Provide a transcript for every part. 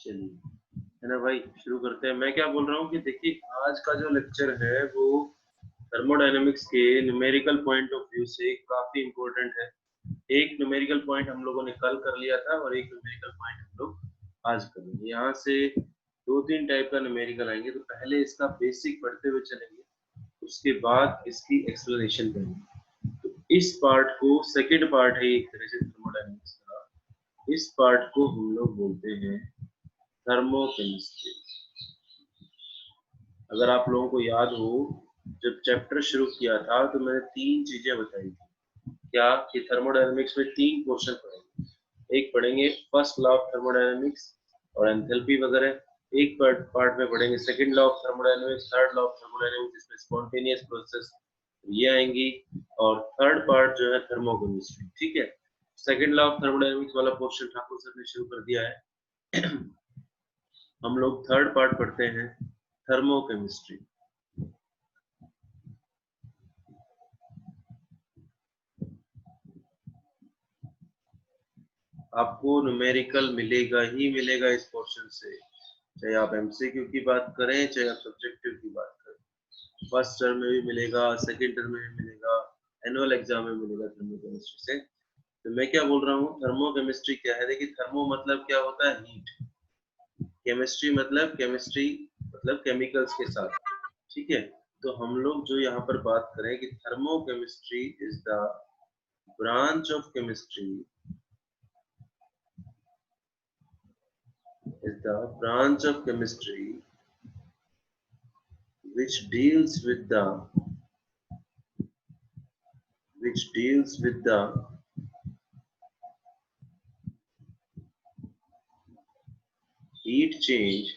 चलिए, है ना भाई, शुरू करते हैं। मैं क्या बोल रहा हूँ कि देखिए, आज का जो लेक्चर है वो थर्मोडायनेमिक्स के न्यूमेरिकल पॉइंट ऑफ व्यू से काफी इंपॉर्टेंट है। एक न्यूमेरिकल पॉइंट हम लोगों ने कल कर लिया था और एक न्यूमेरिकल पॉइंट हम लोग आज करेंगे। यहाँ से दो तीन टाइप का न्यूमेरिकल आएंगे, तो पहले इसका बेसिक पढ़ते हुए चलेंगे, उसके बाद इसकी एक्सप्लेनेशन करेंगे। तो इस पार्ट को, सेकेंड पार्ट है एक तरह से थर्मोडायनेमिक्स का, इस पार्ट को हम लोग बोलते हैं थर्मोकेमिस्ट्री। अगर आप लोगों को याद हो, जब चैप्टर शुरू किया था तो मैंने तीन चीजें बताई थी। क्या कि थर्मोडायनेमिक्स में तीन क्वेश्चन पढ़ेंगे। एक पढ़ेंगे फर्स्ट लॉ ऑफ थर्मोडायनेमिक्स और एंथैल्पी वगैरह। एक पार्ट में पढ़ेंगे second law of thermodynamics, third law of thermodynamics जिसमें स्पॉन्टेनियस प्रोसेस ये आएंगी, और थर्ड पार्ट जो है थर्मोकेमिस्ट्री। ठीक है, सेकंड लॉ ऑफ थर्मोडायनेमिक्स वाला पोर्शन ठाकुर सर ने शुरू कर दिया है। हम लोग थर्ड पार्ट पढ़ते हैं थर्मोकेमिस्ट्री। आपको न्यूमेरिकल मिलेगा ही मिलेगा इस पोर्शन से, चाहे आप एमसीक्यू की बात करें चाहे आप सब्जेक्टिव की बात करें। फर्स्ट टर्म में भी मिलेगा, सेकंड टर्म में भी मिलेगा, एनुअल एग्जाम में मिलेगा थर्मोकेमिस्ट्री से। तो मैं क्या बोल रहा हूँ, थर्मोकेमिस्ट्री क्या है? देखिए, थर्मो मतलब क्या होता है? हीट। केमिस्ट्री मतलब केमिकल्स के साथ। ठीक है, तो हम लोग जो यहाँ पर बात करें कि thermochemistry is the branch of chemistry, is the branch of chemistry which deals with the heat change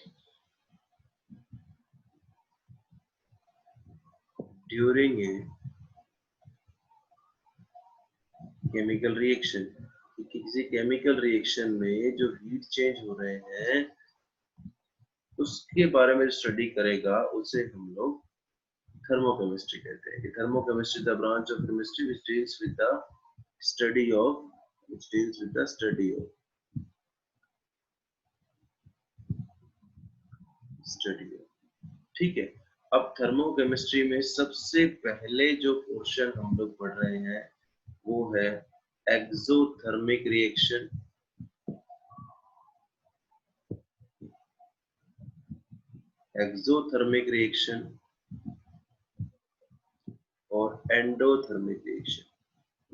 during a chemical reaction। किसी केमिकल रिएक्शन में जो हीट चेंज हो रहे हैं उसके बारे में स्टडी करेगा, उसे हम लोग थर्मोकेमिस्ट्री कहते हैं। कि thermochemistry the branch of chemistry which deals with the study of ठीक है। अब थर्मोकेमिस्ट्री में सबसे पहले जो पोर्शन हम लोग पढ़ रहे हैं वो है एक्सोथर्मिक रिएक्शन, और एंडोथर्मिक रिएक्शन।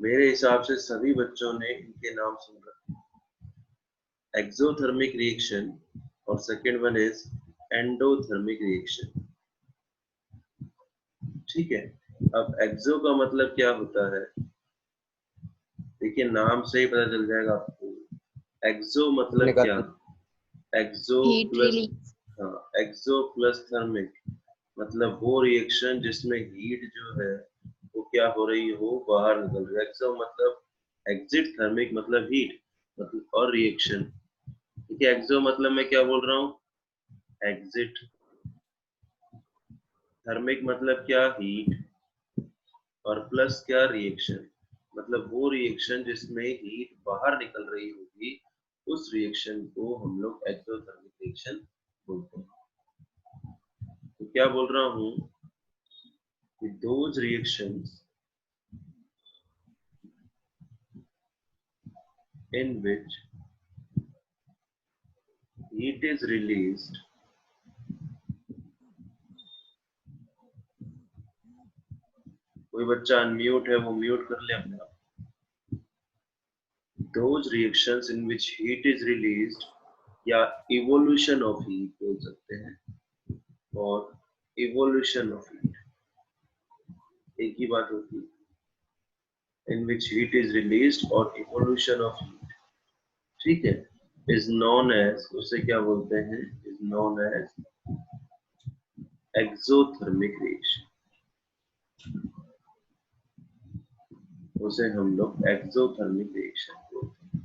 मेरे हिसाब से सभी बच्चों ने इनके नाम सुन रखे, एक्सोथर्मिक रिएक्शन और second one is endothermic reaction. ठीक है, अब एक्सो का मतलब क्या होता है? देखिए, नाम से ही पता चल जाएगा आपको। एक्सो मतलब क्या? एक्सो हीट प्लस, रिलीज। हाँ, एक्सो प्लस थर्मिक मतलब वो रिएक्शन जिसमें हीट जो है वो क्या हो रही हो, बाहर निकल रही है। एक्सो मतलब एग्जिट, थर्मिक मतलब हीट मतलब और रिएक्शन। ठीक है, एक्सो मतलब मैं क्या बोल रहा हूँ? एग्जिट। थर्मिक मतलब क्या? हीट। और प्लस क्या? रिएक्शन मतलब वो रिएक्शन जिसमें हीट बाहर निकल रही होगी, उस रिएक्शन को हम लोग एक्सोथर्मिक रिएक्शन बोलते हैं। तो क्या बोल रहा हूँ कि those reactions in which heat is released कोई बच्चा अनम्यूट है, वो म्यूट कर ले अपना। those reactions in which heat is released या evolution of heat बोल सकते हैं, और evolution of heat एक ही बात होती है। in which heat is released और evolution of heat, ठीक है, is known as, उसे क्या बोलते हैं? is known as exothermic reaction। उसे हम लोग एक्सोथर्मिक रिएक्शन बोलते हैं।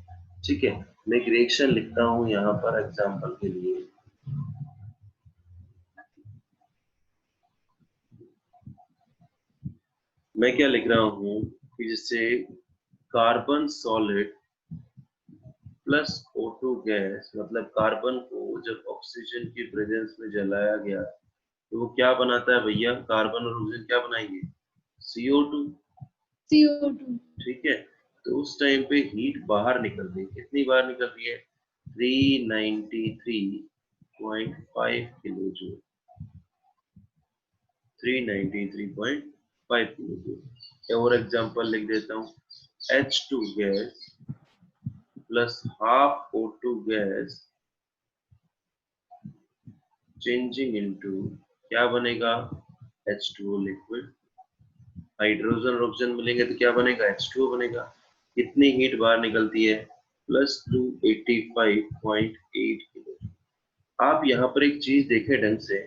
ठीक है, मैं एक रिएक्शन लिखता हूं यहाँ पर एग्जांपल के लिए। मैं क्या लिख रहा हूँ कि जैसे carbon solid plus O2 gas, मतलब कार्बन को जब ऑक्सीजन की प्रेजेंस में जलाया गया तो वो क्या बनाता है भैया, कार्बन और ऑक्सीजन क्या बनाएंगे, CO2। CO2। ठीक है, तो उस टाइम पे हीट बाहर निकल रही है, कितनी बाहर निकल रही है, 393.5 किलो जूल, 393.5 किलो जूल। और एग्जांपल लिख देता हूँ, H2 gas plus half O2 gas changing into क्या बनेगा, H2O लिक्विड। हाइड्रोजन और ऑक्सीजन मिलेंगे तो क्या बनेगा, H2O बनेगा। कितनी हीट बाहर निकलती है, प्लस 285.8 किलो। आप यहाँ पर एक चीज देखें ढंग से,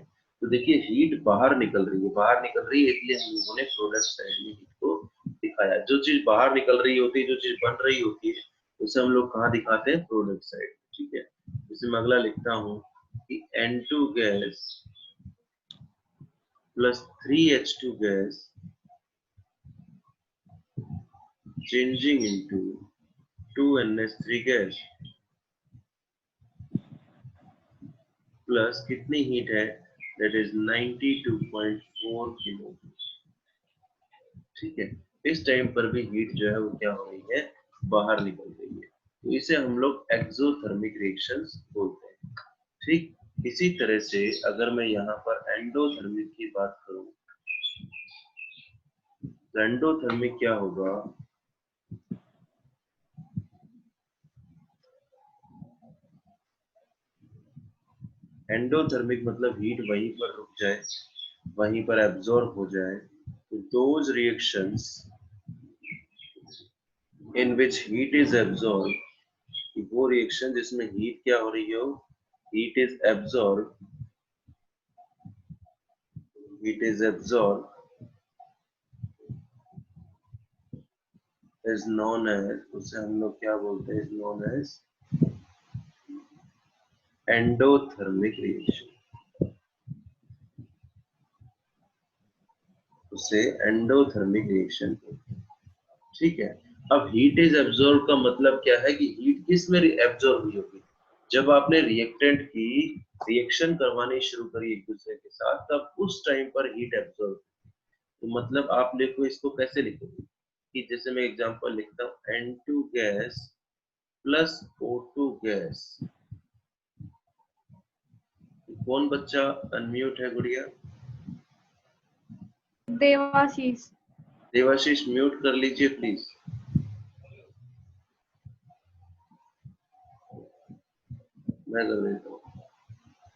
तो देखिए हीट बाहर निकल रही है, बाहर निकल रही है, इसलिए हम लोगों ने प्रोडक्ट साइड में हीट को दिखाया। जो चीज बाहर निकल रही होती है, जो चीज बन रही होती है, उसे हम लोग कहाँ दिखाते हैं, प्रोडक्ट साइड। ठीक है, जैसे मैं अगला लिखता हूँ कि N2 gas plus 3H2 gas changing into 2NH3 gas plus कितनी हीट है, दैट इज 92.4 किलो। ठीक है, इस टाइम पर भी हीट जो है वो क्या हो रही है, बाहर निकल रही है, तो इसे हम लोग एक्सोथर्मिक रिएक्शंस बोलते हैं। ठीक इसी तरह से अगर मैं यहाँ पर एंडोथर्मिक की बात करूं, तो एंडोथर्मिक क्या होगा, एंडोथर्मिक मतलब हीट वहीं पर रुक जाए, वहीं पर एब्जॉर्ब हो जाए। तो those reactions in which heat is absorb, वो रिएक्शन जिसमें हीट क्या हो रही हो, heat is absorb, heat is absorb is known as, उसे हम लोग क्या बोलते हैं, is known as endothermic reaction, उसे एंडोथर्मिक रिएक्शन। ठीक है, अब हीट इज एब्जॉर्ब का मतलब क्या है कि हीट किस में एब्जॉर्ब हुई होगी, जब आपने रिएक्टेंट की रिएक्शन करवानी शुरू करी एक दूसरे के साथ, तब उस टाइम पर हीट एब्जॉर्ब। तो मतलब आप लिखो, इसको कैसे लिखोगे, कि जैसे मैं एग्जांपल लिखता हूँ, N2 gas plus O2 gas. कौन बच्चा अनम्यूट है, गुड़िया, देवाशीष। देवाशीष म्यूट कर लीजिए प्लीज। मैं कर देता हूँ,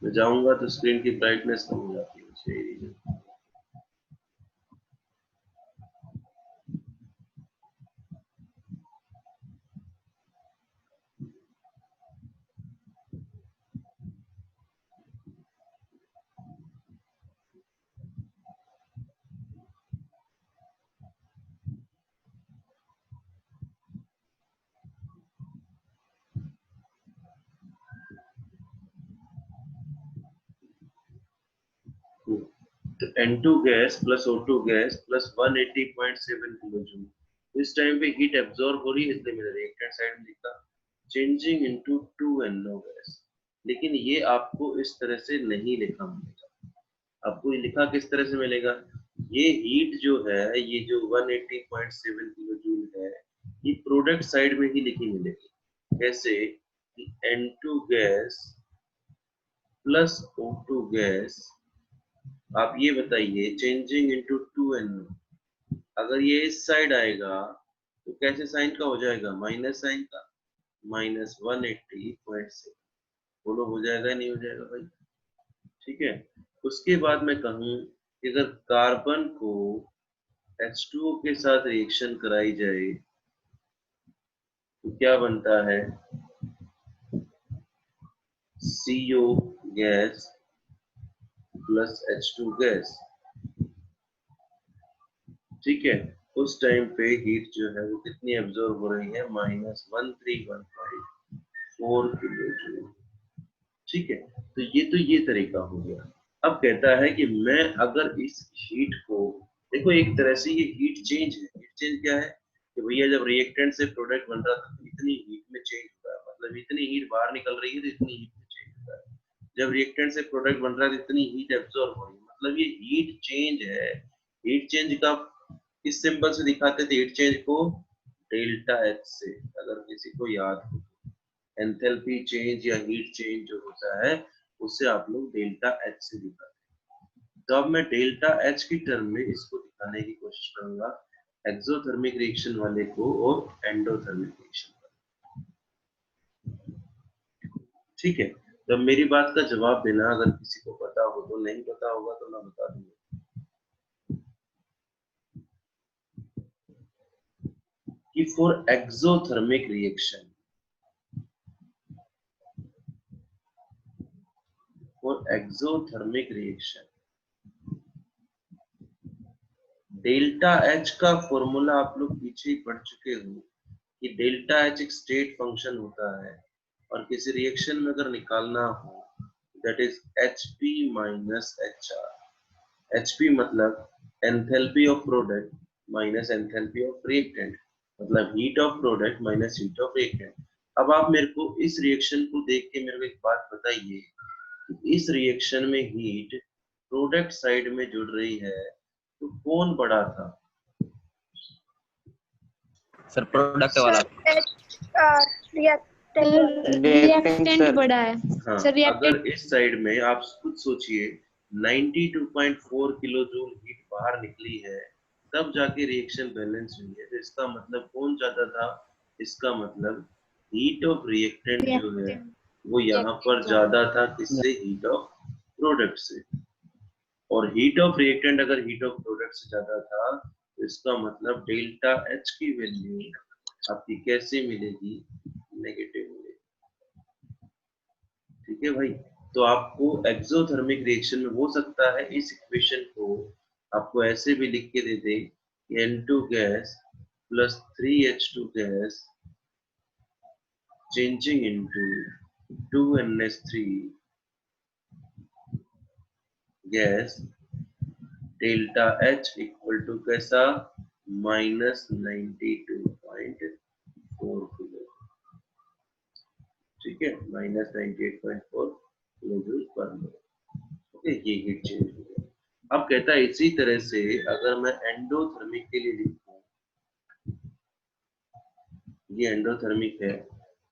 मैं जाऊंगा तो स्क्रीन की ब्राइटनेस कम हो जाती है, यही रीजन। तो N2 gas plus O2 gas plus 180.7 kilo joule, इस टाइम पे हीट एब्जॉर्ब हो रही है, इसलिए मैंने रिएक्टेंट साइड में लिखा चेंजिंग इनटू 2NO गैस। लेकिन ये आपको इस तरह से नहीं लिखा मिलेगा, आपको ये लिखा किस तरह से मिलेगा, ये हीट जो है, ये जो 180.7 किलो जूल है, ये प्रोडक्ट साइड में ही लिखी मिलेगी। कैसे, N2 gas plus O2 gas, आप ये बताइए, चेंजिंग इनटू 2NO, अगर ये इस साइड आएगा तो कैसे साइन का हो जाएगा, माइनस साइन का, माइनस 180.6। बोलो हो जाएगा नहीं हो जाएगा भाई। ठीक है, उसके बाद मैं कहूँ कि अगर कार्बन को H2O के साथ रिएक्शन कराई जाए तो क्या बनता है, CO gas plus H2 gas. ठीक है, उस टाइम पे हीट जो है वो कितनी एब्जॉर्ब हो रही है, -1315.4 किलो जूल। ठीक है, तो ये तरीका हो गया। अब कहता है कि मैं अगर इस हीट को, देखो एक तरह से ये हीट चेंज है। हीट चेंज क्या है कि भैया जब रिएक्टेंट से प्रोडक्ट बन रहा था तो इतनी हीट में चेंज हुआ है, मतलब जब इतनी हीट बाहर निकल रही है तो इतनी हीट में चेंज होता है, जब रिएक्टेंट से प्रोडक्ट बन रहा है तो इतनी हीट एब्जॉर्ब हो रही है, मतलब ये हीट चेंज है। हीट चेंज का किस सिंबल से दिखाते थे हीट चेंज को? डेल्टा एच से, अगर किसी को याद हो। एंथैल्पी चेंज या हीट चेंज जो होता है उससे आप लोग डेल्टा एच से दिखाते हैं। तो अब मैं डेल्टा एच की टर्म में इसको दिखाने की कोशिश करूंगा, एक्सोथर्मिक रिएक्शन वाले को और एंडोथर्मिक रिएक्शन वाले। ठीक है, तो मेरी बात का जवाब देना, अगर किसी को पता हो तो, नहीं पता होगा तो मैं बता दूंगा कि for exothermic reaction, delta H का फॉर्मूला आप लोग पीछे ही पढ़ चुके हो कि डेल्टा एच एक स्टेट फंक्शन होता है, और किसी रिएक्शन में अगर निकालना हो that is Hp minus HR। Hp मतलब enthalpy of product minus enthalpy of reactant, मतलब heat of product minus heat of reactant. अब आप मेरे को इस रिएक्शन को देख के मेरे को एक बात बताइए कि इस रिएक्शन में हीट प्रोडक्ट साइड में जुड़ रही है तो कौन बड़ा था? सर प्रोडक्ट वाला। रिएक्टेंट बड़ा है। हाँ, सर रिएक्टेंट अगर इस साइड में आप खुद सोचिए 92.4 किलो जूल हीट बाहर निकली है तब जाके रिएक्शन बैलेंस हुई है, तो इसका मतलब कौन ज्यादा था? इसका मतलब हीट ऑफ रिएक्टेंट जो है वो यहाँ पर ज्यादा था, किससे? हीट ऑफ प्रोडक्ट से। और हीट ऑफ रिएक्टेंट अगर हीट ऑफ प्रोडक्ट से ज्यादा था तो इसका मतलब डेल्टा एच की वैल्यू आपकी कैसे मिलेगी? नेगेटिव मिलेगी। ठीक है भाई, तो आपको एक्सोथर्मिक रिएक्शन में हो सकता है इस इक्वेशन को आपको ऐसे भी लिख के दे दे कि N2 gas plus 3H2 gas changing into 2NH3 gas delta H equal to कैसा? Minus 92.4 kilo. ठीक है, minus 98.4 kilo joule per mole. Okay, ये हीट चेंज हो गया। अब कहता है इसी तरह से अगर मैं एंडोथर्मिक के लिए लिखूं, ये एंडोथर्मिक है,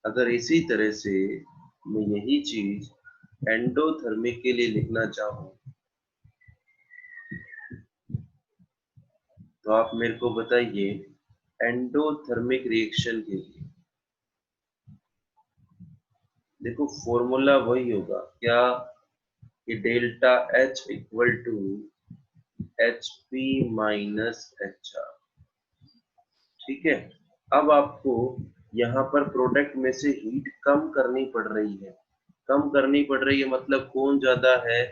अगर इसी तरह से मैं यही चीज एंडोथर्मिक के लिए लिखना चाहूं तो आप मेरे को बताइए एंडोथर्मिक रिएक्शन के लिए देखो फॉर्मूला वही होगा क्या कि delta H equal to HP minus HR। ठीक है, अब आपको यहाँ पर प्रोडक्ट में से हीट कम करनी पड़ रही है। कम करनी पड़ रही है मतलब कौन ज्यादा है?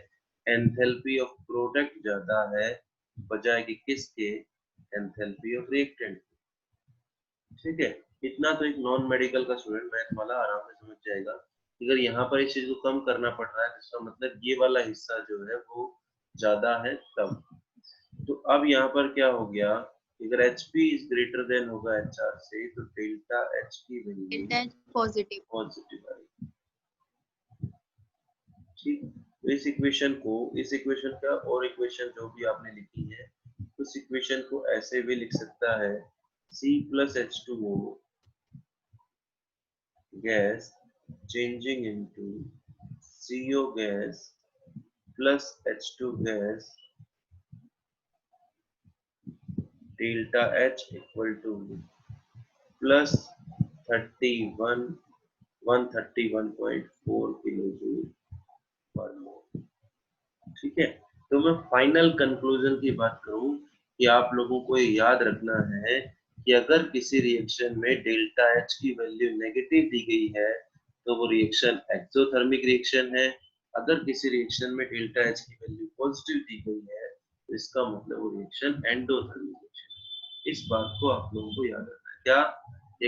एंथैल्पी ऑफ प्रोडक्ट ज्यादा है बजाय कि किसके? Enthalpy of reactant. ठीक है, इतना तो एक नॉन मेडिकल का स्टूडेंट मैथ वाला आराम से समझ जाएगा। अगर यहाँ पर इस चीज को कम करना पड़ रहा है तो इसका मतलब ये वाला हिस्सा जो है वो ज्यादा है तब। तो अब यहाँ पर क्या हो गया, अगर HP इज ग्रेटर देन होगा HR से तो डेल्टा H की वैल्यू पॉजिटिव आएगी। ठीक, तो इस इक्वेशन का और इक्वेशन जो भी आपने लिखी है उस इक्वेशन को ऐसे भी लिख सकता है C plus H2O gas changing into CO gas plus H2 gas delta H equal to plus 131.4 kilojoule पर मोल। ठीक है, तो मैं फाइनल कंक्लूजन की बात करूं कि आप लोगों को याद रखना है कि अगर किसी रिएक्शन में डेल्टा H की वैल्यू नेगेटिव दी गई है तो वो रिएक्शन एक्सोथर्मिक रिएक्शन है। अगर किसी रिएक्शन में डेल्टा H की वैल्यू पॉजिटिव दी गई है तो इसका मतलब वो रिएक्शन एंडोथर्मिक रिएक्शन है। इस बात को आप लोगों को याद रखना है। क्या?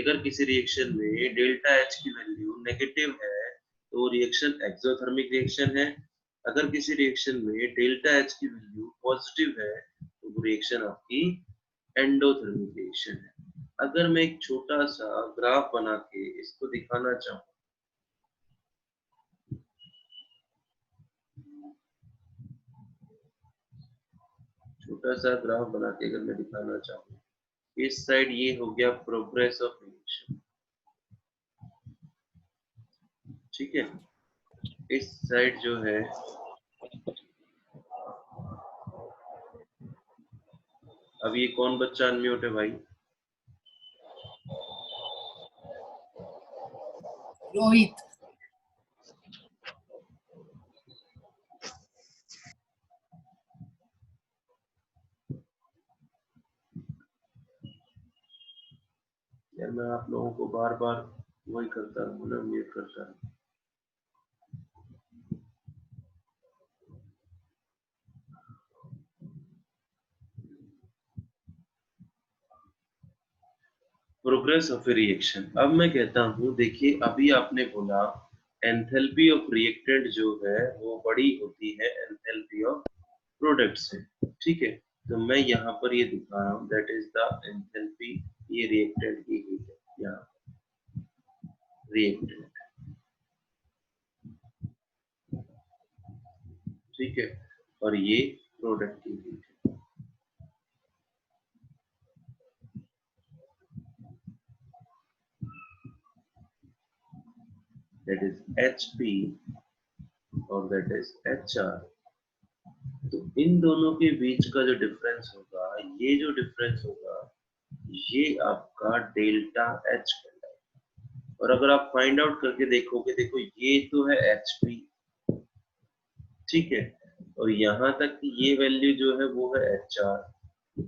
अगर किसी रिएक्शन में डेल्टा H की वैल्यू नेगेटिव है तो वो रिएक्शन एक्सोथर्मिक रिएक्शन है। अगर किसी रिएक्शन में डेल्टा H की वैल्यू पॉजिटिव है तो वो रिएक्शन आपकी एंडोथर्मिक रिएक्शन है। अगर मैं एक छोटा सा ग्राफ बना के इसको दिखाना चाहूँ छोटा सा ग्राफ बना के अगर मैं दिखाना चाहूँ, इस साइड ये हो गया प्रोग्रेस ऑफ रिएक्शन, ठीक है। इस साइड जो है अब ये कौन बच्चा अनम्यूट है भाई? रोहित। यार मैं आप लोगों को बार बार वही करता हूँ ना, म्यूट करता हूँ। Progress of A reaction. अब मैं कहता हूँ, देखिए अभी आपने बोला एंथैल्पी ऑफ रिएक्टेंट जो है वो बड़ी होती है एंथैल्पी ऑफ प्रोडक्ट से, ठीक है। तो मैं यहाँ पर ये दिखा रहा हूँ, दैट इज द एंथैल्पी, ये रिएक्टेंट की हीट है, यहाँ रिएक्टेंट, ठीक है, और ये प्रोडक्ट की हीट है। दैट इज HP और दैट इज HR। तो इन दोनों के बीच का जो डिफरेंस होगा, ये जो डिफरेंस होगा, ये आपका डेल्टा H कहलाएगा। और अगर आप फाइंड आउट करके देखोगे, देखो ये तो है HP, ठीक है, और यहाँ तक कि ये वैल्यू जो है वो है HR।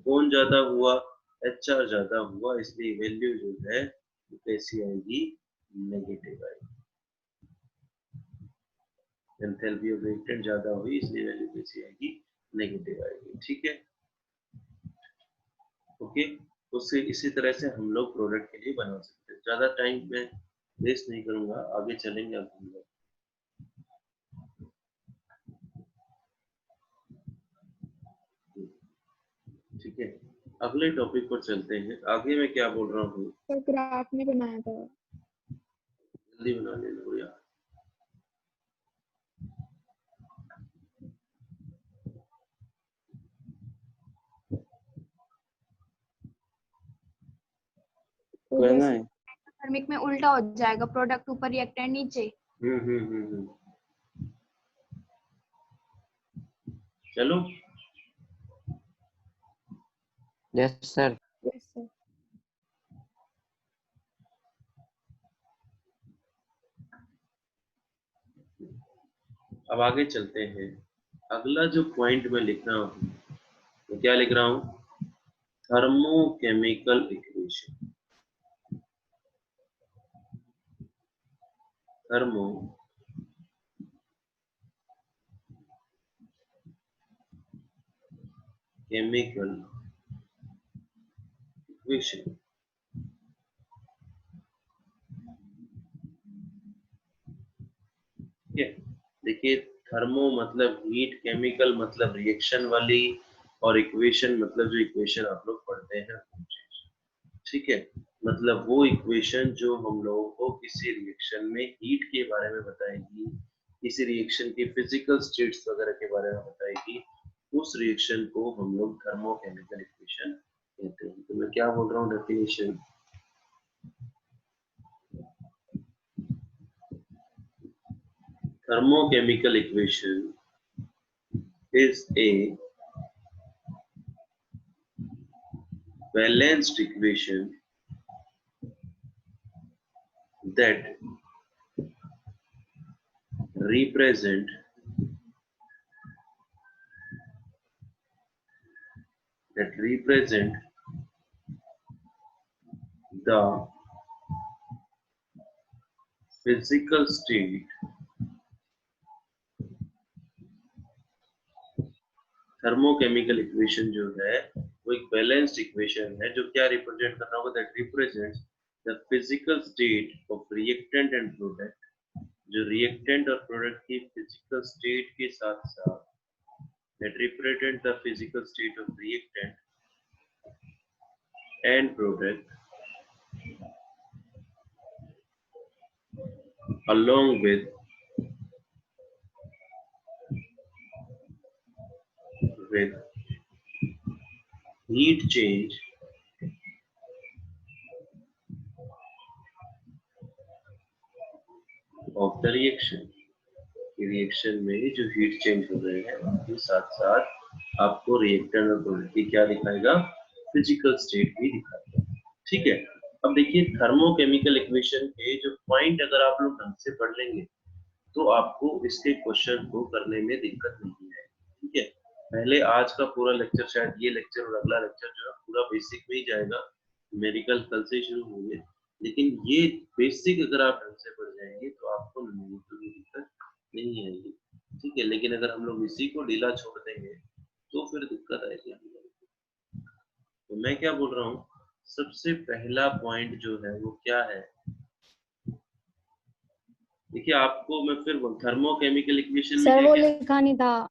कौन ज्यादा हुआ? HR ज्यादा हुआ, इसलिए वैल्यू जो है वो कैसी आएगी? नेगेटिव आएगी। एंथैल्पी ऑफ रिएक्टेंट ज्यादा हुई, इसलिए वैल्यू कैसी आएगी? नेगेटिव आएगी, ठीक है, ओके। उससे इसी तरह से हम लोग प्रोडक्ट के लिए बना सकते हैं। ज्यादा टाइम में वेस्ट नहीं करूंगा, आगे चलेंगे अब हम लोग, ठीक है। अगले टॉपिक पर चलते हैं। आगे मैं क्या बोल रहा हूँ, तो ग्राफ में बनाया था। जल्दी बना ले लो यार। करना है। थर्मिक में उल्टा हो जाएगा, प्रोडक्ट ऊपर रिएक्टेंट नीचे। हम्म। चलो, यस सर। Yes sir. अब आगे चलते हैं। अगला जो पॉइंट मैं लिख रहा हूँ, तो क्या लिख रहा हूँ? Thermochemical equation. Thermo chemical equation. ठीक है, देखिए थर्मो मतलब हीट, केमिकल मतलब रिएक्शन वाली, और इक्वेशन मतलब जो इक्वेशन आप लोग पढ़ते हैं, ठीक है। मतलब वो इक्वेशन जो हम लोगों को किसी रिएक्शन में हीट के बारे में बताएगी, किसी रिएक्शन के फिजिकल स्टेट्स वगैरह के बारे में बताएगी, उस रिएक्शन को हम लोग थर्मोकेमिकल इक्वेशन कहते हैं। तो मैं क्या बोल रहा हूँ, definition, thermochemical equation is a balanced equation that represent the physical state, thermochemical equation जो है वो एक बैलेंस्ड इक्वेशन है जो क्या रिप्रेजेंट कर रहा होगा, that represents the physical state of reactant and product, जो रिएक्टेंट और प्रोडक्ट की फिजिकल स्टेट के साथ साथ, that represent the physical state of reactant and product along with heat change of the reaction, reaction में जो हीट चेंज हो रहे हैं उनके साथ साथ आपको रिएक्टेंट और प्रोडक्ट की क्या दिखाएगा, फिजिकल स्टेट भी दिखाएगा। ठीक है, अब देखिए थर्मोकेमिकल इक्वेशन के जो पॉइंट अगर आप लोग ढंग से पढ़ लेंगे तो आपको इसके क्वेश्चन को करने में दिक्कत नहीं है। ठीक है, पहले आज का पूरा लेक्चर, शायद ये लेक्चर और अगला लेक्चर जो है पूरा बेसिक में ही जाएगा, न्यूमेरिकल कल से शुरू होंगे, लेकिन ये बेसिक अगर आप ढंग से पढ़ जाएंगे तो आपको न्यूमेरिकल में दिक्कत नहीं आएगी। ठीक है, लेकिन अगर हम लोग इसी को ढीला छोड़ देंगे तो फिर दिक्कत आएगी। तो मैं क्या बोल रहा हूँ, सबसे पहला पॉइंट जो है वो क्या है, देखिए आपको मैं फिर थर्मोकेमिकल इक्वेशन में सर वो लिखा नहीं था।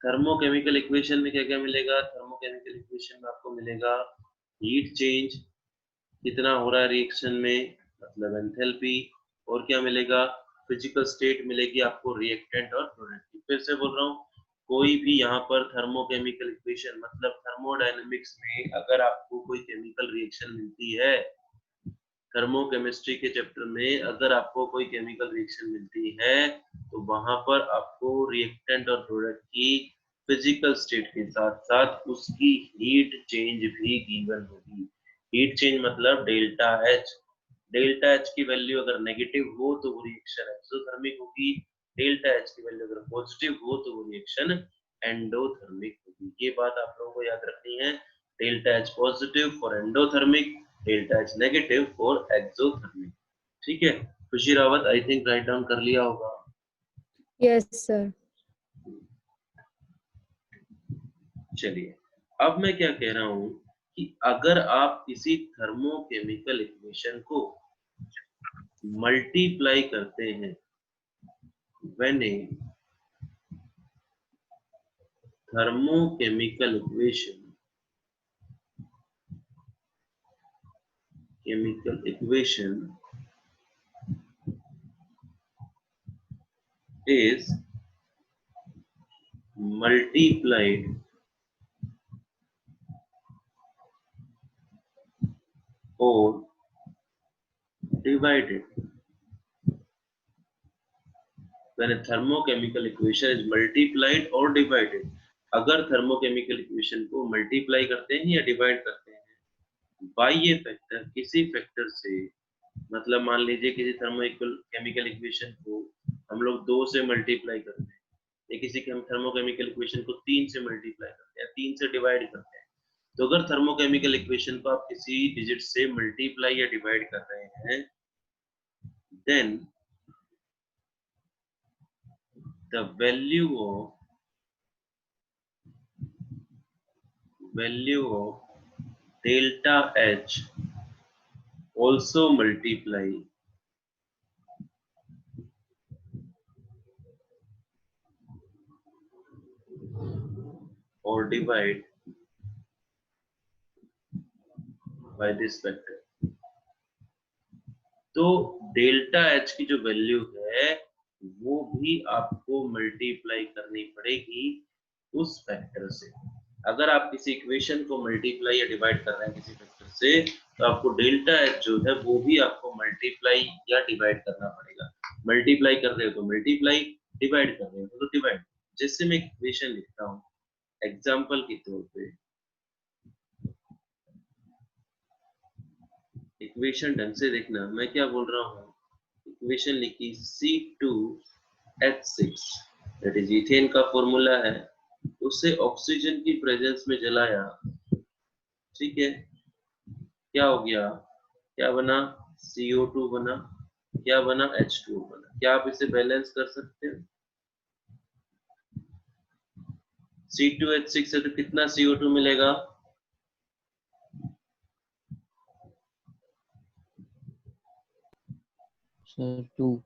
थर्मोकेमिकल इक्वेशन में क्या क्या मिलेगा, थर्मोकेमिकल इक्वेशन में आपको मिलेगा हीट चेंज कितना हो रहा है रिएक्शन में, मतलब एंथैल्पी, और क्या मिलेगा, फिजिकल स्टेट मिलेगी आपको रिएक्टेंट और प्रोडक्ट की। फिर से बोल रहा हूँ, कोई भी यहाँ पर थर्मोकेमिकल इक्वेशन मतलब थर्मोडायनेमिक्स में अगर आपको कोई केमिकल रिएक्शन मिलती है, थर्मोकेमिस्ट्री के चैप्टर में अगर आपको कोई केमिकल रिएक्शन मिलती है तो वहां पर आपको रिएक्टेंट और प्रोडक्ट की फिजिकल स्टेट के साथ साथ उसकी हीट चेंज भी गिवन होगी। हीट चेंज मतलब डेल्टा एच, डेल्टा एच की वैल्यू अगर नेगेटिव हो तो वो रिएक्शन एक्सोथर्मिक होगी, डेल्टा एच की वैल्यू अगर पॉजिटिव हो तो वो रिएक्शन एंडोथर्मिक होगी। ये बात आप लोगों को याद रखनी है, delta H positive for endothermic, delta H negative for exothermic. ठीक है, खुशी Rawat I think write down कर लिया होगा। Yes sir. चलिए, अब मैं क्या कह रहा हूं कि अगर आप किसी थर्मोकेमिकल इक्वेशन को मल्टीप्लाई करते हैं, when A thermochemical equation is multiplied or divided. When a thermochemical equation is multiplied or divided, अगर थर्मोकेमिकल इक्वेशन को मल्टीप्लाई करते हैं या डिवाइड करते हैं बाई ए फैक्टर, किसी फैक्टर से, मतलब मान लीजिए किसी थर्मोकेमिकल इक्वेशन को हम लोग 2 से मल्टीप्लाई करते हैं या किसी थर्मोकेमिकल इक्वेशन को 3 से मल्टीप्लाई करते हैं, 3 से डिवाइड करते हैं, तो अगर थर्मोकेमिकल इक्वेशन को आप किसी डिजिट से मल्टीप्लाई या डिवाइड कर रहे हैं, then the value of delta H also multiply or divide by this factor. तो डेल्टा H की जो वैल्यू है वो भी आपको मल्टीप्लाई करनी पड़ेगी उस फैक्टर से। अगर आप किसी इक्वेशन को मल्टीप्लाई या डिवाइड कर रहे हैं किसी फैक्टर से, तो आपको डेल्टा एच जो है वो भी आपको मल्टीप्लाई या डिवाइड करना पड़ेगा। मल्टीप्लाई कर रहे हो तो मल्टीप्लाई, डिवाइड कर रहे हो तो डिवाइड। जैसे मैं इक्वेशन लिखता हूँ एग्जाम्पल के तौर पे, इक्वेशन ढंग से देखना, मैं क्या बोल रहा हूँ, इक्वेशन लिखी C2H6 दैट इज इथेन का फॉर्मूला है, उसे ऑक्सीजन की प्रेजेंस में जलाया, ठीक है, क्या हो गया, क्या बना, CO2 बना, क्या बना, H2O बना। क्या आप इसे बैलेंस कर सकते हैं? C2H6 से तो कितना CO2 मिलेगा, सर 2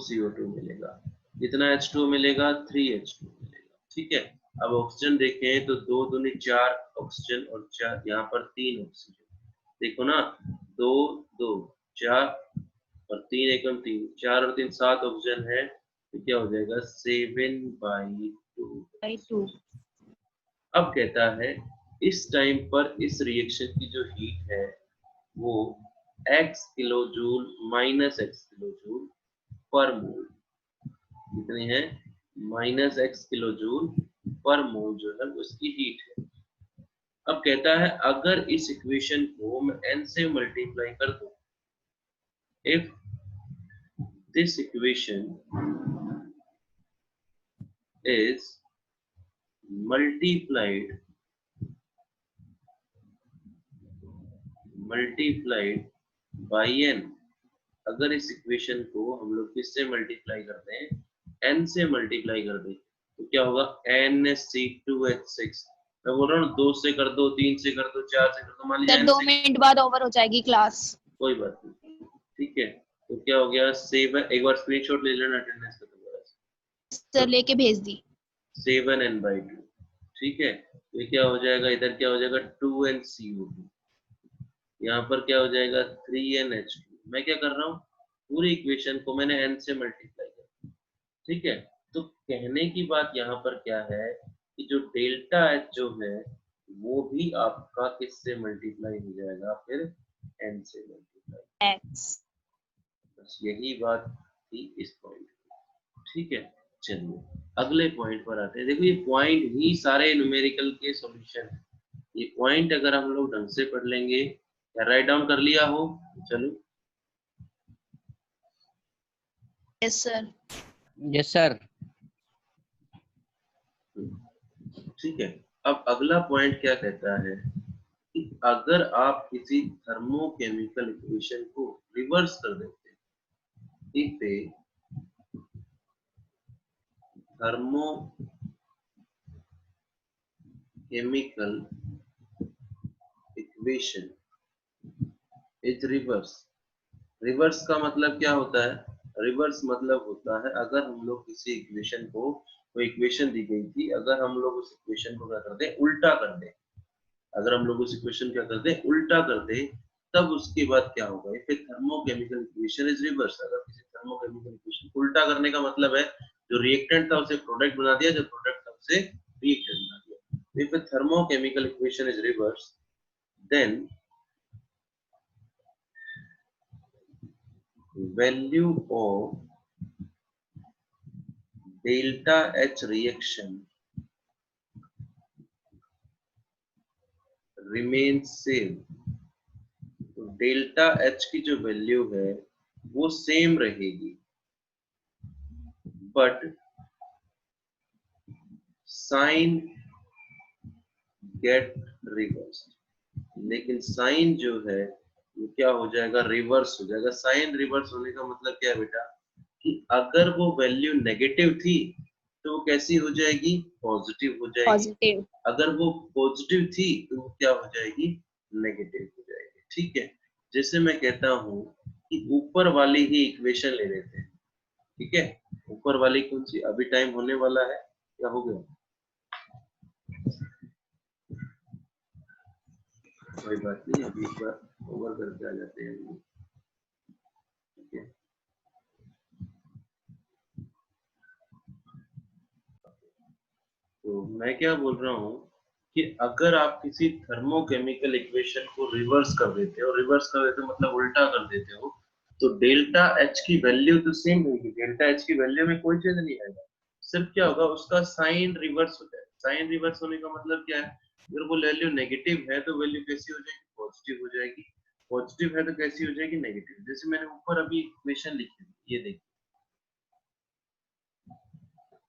CO2 मिलेगा। कितना H2O मिलेगा, 3H2O मिलेगा। ठीक है, अब ऑक्सीजन देखें तो 2 दूनी 4 ऑक्सीजन और 4 यहाँ पर 3 ऑक्सीजन, देखो ना, 2 2 4 और 3 एकम 3, 4 और 3 7 ऑक्सीजन है, तो क्या हो जाएगा 7/2। by 2। अब कहता है इस टाइम पर इस रिएक्शन की जो हीट है वो x kilo joule minus X kilo joule per mole, कितनी है, minus X kilo joule per मोल जो है उसकी हीट है। अब कहता है अगर इस इक्वेशन को मैं n से मल्टीप्लाई कर दूं, if this equation is multiplied by n, अगर इस इक्वेशन को हम लोग किससे मल्टीप्लाई करते हैं, n से मल्टीप्लाई कर दें, तो क्या होगा, NC2H6। मैं बोल रहा हूँ 2 से कर दो, 3 से कर दो, 4 से कर दो, मान लीजिए सर 2 मिनट बाद ओवर हो जाएगी क्लास। कोई बात नहीं, ठीक है। तो क्या हो गया, सेव, एक बार स्क्रीनशॉट ले लेना अटेंडेंस का दोबारा सर लेके भेज दी। 7n/2, ठीक है। ये क्या हो जाएगा, इधर क्या हो जाएगा 2nCO2, यहाँ पर क्या हो जाएगा 3nH2। मैं क्या कर रहा हूँ, पूरी इक्वेशन को मैंने n से मल्टीप्लाई किया, ठीक है। तो कहने की बात यहाँ पर क्या है कि जो डेल्टा H जो है वो भी आपका किससे मल्टीप्लाई हो जाएगा, फिर n से मल्टीप्लाई। बस यही बात थी इस पॉइंट की, ठीक है। चलिए अगले पॉइंट पर आते हैं। देखो ये पॉइंट ही सारे न्यूमेरिकल के सॉल्यूशन है। ये पॉइंट अगर हम लोग ढंग से पढ़ लेंगे, या राइट डाउन कर लिया हो, चलो। Yes sir. Yes sir. ठीक है। अब अगला पॉइंट क्या कहता है कि अगर आप किसी थर्मोकेमिकल इक्वेशन को रिवर्स कर देते हैं, if A thermochemical equation is reverse। Reverse का मतलब क्या होता है, रिवर्स मतलब होता है अगर हम लोग किसी इक्वेशन को, कोई इक्वेशन दी गई थी, अगर हम लोग उस इक्वेशन को क्या कर दें, उल्टा कर दें, अगर हम लोग उस इक्वेशन क्या कर दें, उल्टा कर दें, तब उसके बाद क्या होगा, फिर थर्मोकेमिकल इक्वेशन इज रिवर्स। अगर किसी थर्मोकेमिकल इक्वेशन को उल्टा करने का मतलब है जो रिएक्टेंट था उसे प्रोडक्ट बना दिया, जो प्रोडक्ट था उसे रिएक्टेंट बना दिया। If thermochemical equation is reverse, then value of delta H reaction remains same। तो डेल्टा H की जो वैल्यू है वो सेम रहेगी, बट साइन गेट रिवर्स, लेकिन साइन जो है वो क्या हो जाएगा, रिवर्स हो जाएगा। साइन रिवर्स होने का मतलब क्या है बेटा, कि अगर वो वैल्यू नेगेटिव थी तो वो कैसी हो जाएगी, पॉजिटिव हो जाएगी। पॉजिटिव। अगर वो पॉजिटिव थी तो वो क्या हो जाएगी, नेगेटिव हो जाएगी, ठीक है। जैसे मैं कहता हूँ कि ऊपर वाली ही इक्वेशन ले लेते हैं, ठीक है। ऊपर वाली कौन सी, अभी टाइम होने वाला है, क्या हो गया, कोई बात नहीं, अभी एक बार ओवर करके आ जाते हैं, ठीक है। तो मैं क्या बोल रहा हूँ कि अगर आप किसी थर्मोकेमिकल इक्वेशन को रिवर्स कर देते हो, रिवर्स कर देते हो मतलब उल्टा कर देते हो, तो डेल्टा H की वैल्यू तो सेम रहेगी। डेल्टा H की वैल्यू में कोई चेंज नहीं आएगा, सिर्फ क्या होगा, उसका साइन रिवर्स हो जाएगा। साइन रिवर्स होने का मतलब क्या है, अगर वो वैल्यू नेगेटिव है तो वैल्यू कैसी हो जाएगी, पॉजिटिव हो जाएगी। पॉजिटिव है तो कैसी हो जाएगी, नेगेटिव। जैसे मैंने ऊपर अभी इक्वेशन लिखी थी, ये देखिए,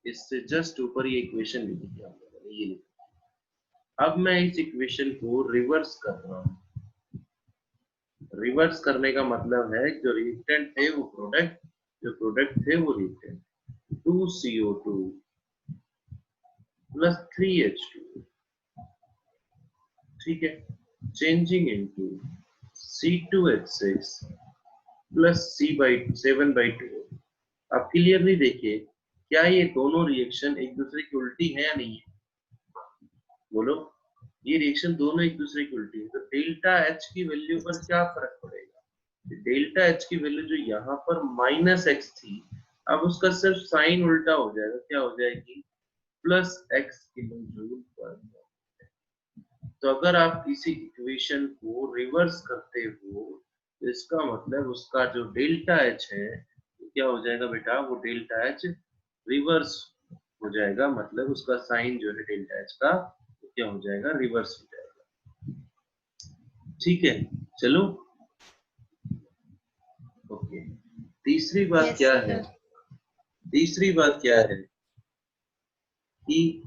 इससे जस्ट ऊपर ये इक्वेशन लिखी थी हम लोगों ने, ये लिखी। अब मैं इस इक्वेशन को रिवर्स कर रहा हूँ। रिवर्स करने का मतलब है जो रिएक्टेंट थे वो प्रोडक्ट, जो प्रोडक्ट थे वो रिएक्टेंट। 2CO2 प्लस 3H2, ठीक है, changing into C2H6 plus C7/2। आप क्लियरली देखिए, क्या ये दोनों रिएक्शन एक दूसरे की उल्टी है या नहीं है, बोलो। ये रिएक्शन दोनों एक दूसरे की उल्टी है, तो डेल्टा H की वैल्यू पर क्या फर्क पड़ेगा, डेल्टा H की वैल्यू जो यहाँ पर -x थी, अब उसका सिर्फ साइन उल्टा हो जाएगा, क्या हो जाएगी, +x किलो जूल पर मोल। तो अगर आप किसी इक्वेशन को रिवर्स करते हो तो इसका मतलब उसका जो डेल्टा एच है तो क्या हो जाएगा बेटा, वो डेल्टा एच रिवर्स हो जाएगा, मतलब उसका साइन जो है डेल्टा एच का तो क्या हो जाएगा, रिवर्स हो जाएगा। ठीक है, चलो ओके। तीसरी बात Yes, क्या sir. है, तीसरी बात क्या है कि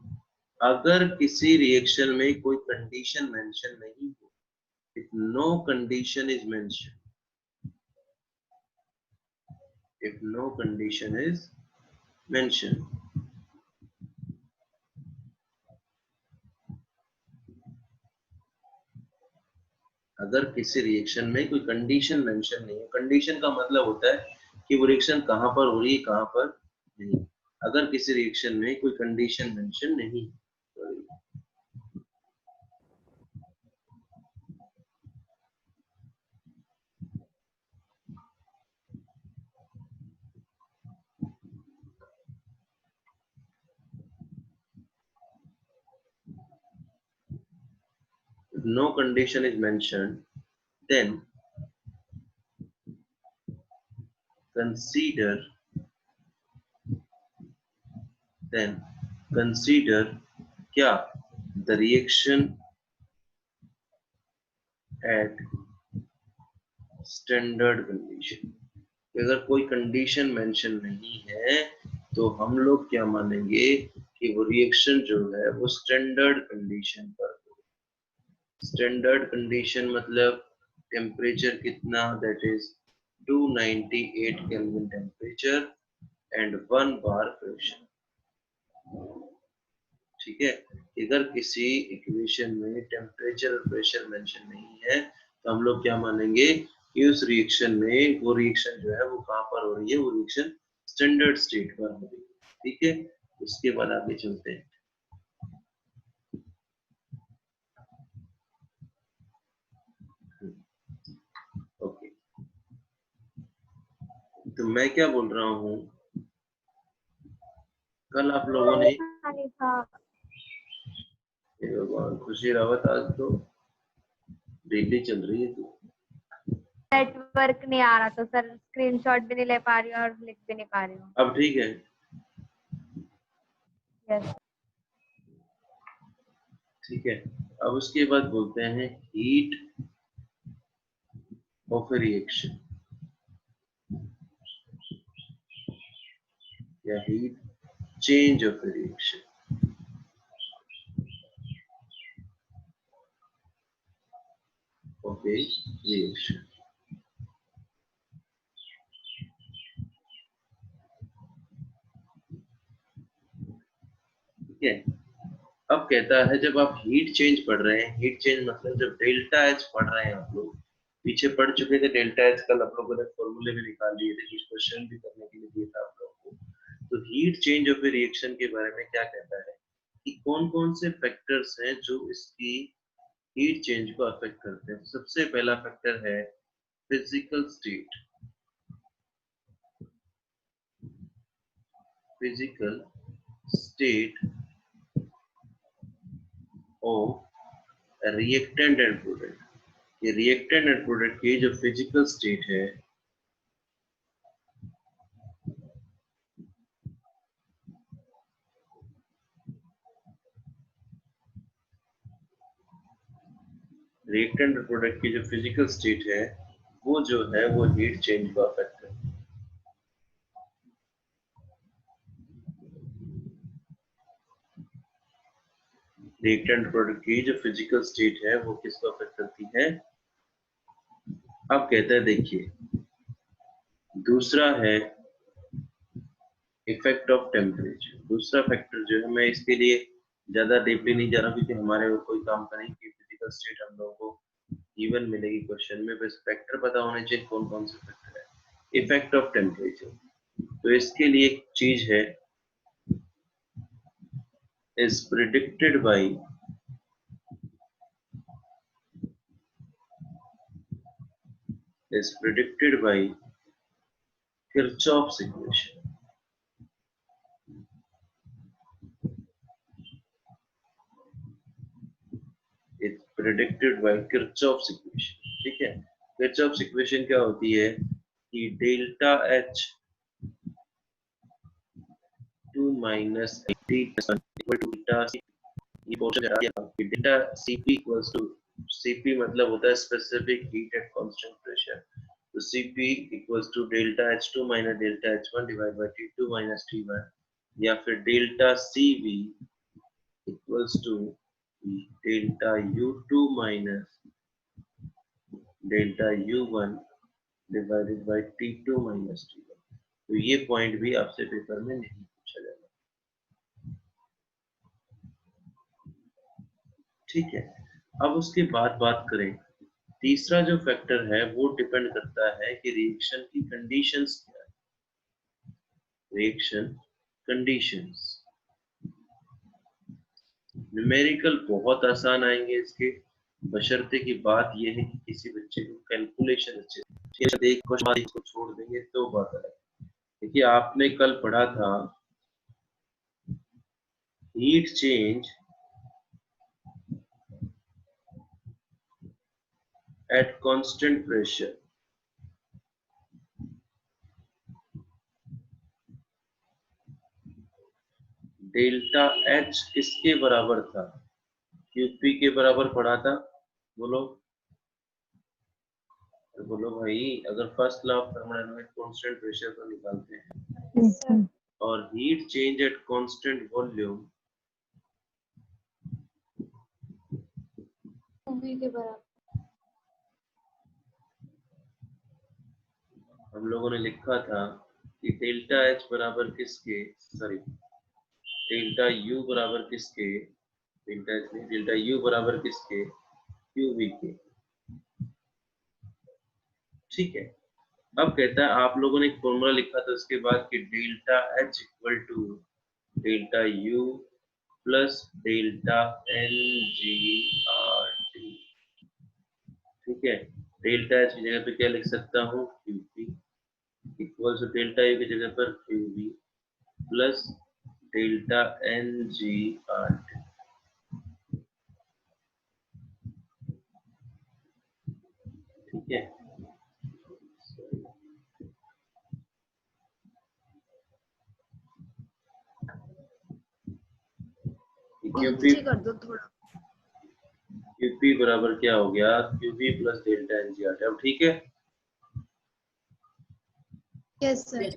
अगर किसी रिएक्शन में कोई कंडीशन मेंशन नहीं हो, if no condition is mentioned, if no condition is mentioned, अगर किसी रिएक्शन में कोई कंडीशन मेंशन नहीं है, कंडीशन का मतलब होता है कि वो रिएक्शन कहां पर हो रही है, कहां पर नहीं। अगर किसी रिएक्शन में कोई कंडीशन मेंशन नहीं हो रही, if no condition is mentioned, then consider क्या, the reaction at standard condition। अगर कोई कंडीशन मेंशन नहीं है तो हम लोग क्या मानेंगे कि वो रिएक्शन जो है वो स्टैंडर्ड कंडीशन पर हो। स्टैंडर्ड कंडीशन मतलब टेम्परेचर कितना, that is 298 kelvin temperature and 1 bar pressure. ठीक है, अगर किसी इक्वेशन में टेम्परेचर और प्रेशर मेंशन नहीं है तो हम लोग क्या मानेंगे कि उस रिएक्शन में वो रिएक्शन जो है वो कहां पर हो रही है, वो रिएक्शन स्टैंडर्ड स्टेट पर हो रही है। ठीक है, उसके बाद आगे चलते हैं। ओके, तो मैं क्या बोल रहा हूँ, कल आप लोगों ने भगवान खुशी रावत आज तो डेली चल रही है तू। नेटवर्क नहीं आ रहा तो सर स्क्रीनशॉट भी नहीं ले पा रही हूँ और लिख भी नहीं पा रही हूँ। अब ठीक है, यस ठीक है। अब उसके बाद बोलते हैं हीट ऑफ ए रिएक्शन या heat change of A reaction. Of A reaction, ठीक है। अब कहता है जब आप हीट चेंज पढ़ रहे हैं, हीट चेंज मतलब जब डेल्टा एच पढ़ रहे हैं, आप लोग पीछे पढ़ चुके थे डेल्टा एच, कल आप लोगों ने फॉर्मूले भी निकाल लिए थे, कुछ क्वेश्चन भी करने के लिए दिया था आप लोगों को। तो heat change of A reaction के बारे में क्या कहता है कि कौन कौन से फैक्टर्स हैं जो इसकी हीट चेंज को अफेक्ट करते हैं। सबसे पहला फैक्टर है physical state, physical state of reactant and product. ये रिएक्टेंट एंड प्रोडक्ट की जो फिजिकल स्टेट है रिएक्टेंट और प्रोडक्ट की जो फिजिकल स्टेट है वो जो है वो हीट चेंज को अफेक्ट करती है। रिएक्टेंट प्रोडक्ट की जो फिजिकल स्टेट है वो किसको अफेक्ट करती है। अब कहता है देखिए, दूसरा है इफेक्ट ऑफ टेम्परेचर। दूसरा फैक्टर जो है, मैं इसके लिए ज्यादा डीपली नहीं जा रहा क्योंकि हमारे वो कोई काम का नहीं कि फिजिकल स्टेट हम लोगों को इवन मिलेगी क्वेश्चन में, बस फैक्टर पता होने चाहिए कौन कौन से फैक्टर है। इफेक्ट ऑफ टेम्परेचर, तो इसके लिए एक चीज है is predicted by Kirchhoff's equation। It's predicted by Kirchhoff's equation. ठीक है, किरचॉफ्स इक्वेशन क्या होती है कि delta H 2 minus T equal to delta C, ये पोर्शन है कि delta CP equals to, CP मतलब होता है specific heat at constant pressure, तो CP equals to delta H2 minus delta H1 divide by T2 minus T1, या फिर delta CV equals to delta U2 minus delta U1 divided bye T2 minus T1। तो ये point भी आपसे paper में नहीं पूछा जाएगा। ठीक है, अब उसके बाद बात करें, तीसरा जो फैक्टर है वो डिपेंड करता है कि रिएक्शन की कंडीशंस क्या है। रिएक्शन कंडीशंस न्यूमेरिकल बहुत आसान आएंगे इसके, बशर्ते की बात ये है कि किसी बच्चे को कैलकुलेशन अच्छे से देख को छोड़ देंगे तो बात अलग। देखिए आपने कल पढ़ा था heat change at constant pressure, delta H किसके बराबर था? QP के बराबर पढ़ा था, बोलो बोलो भाई, अगर first law of thermodynamics constant pressure को निकालते हैं और heat change at constant volume के बराबर हम लोगों ने लिखा था कि डेल्टा H बराबर किसके, सॉरी डेल्टा U बराबर किसके, डेल्टा H नहीं, डेल्टा U बराबर किसके, QV के। ठीक है, अब कहता है आप लोगों ने एक फॉर्मूला लिखा था उसके बाद कि delta H equal to delta U plus delta NGRT। ठीक है, डेल्टा H की जगह पे क्या लिख सकता हूँ, QP equal to delta U की जगह पर QV प्लस डेल्टा NGRT। ठीक है, QP कर दो थोड़ा। QP बराबर क्या हो गया, QV प्लस डेल्टा NGRT। अब ठीक है, यस सर।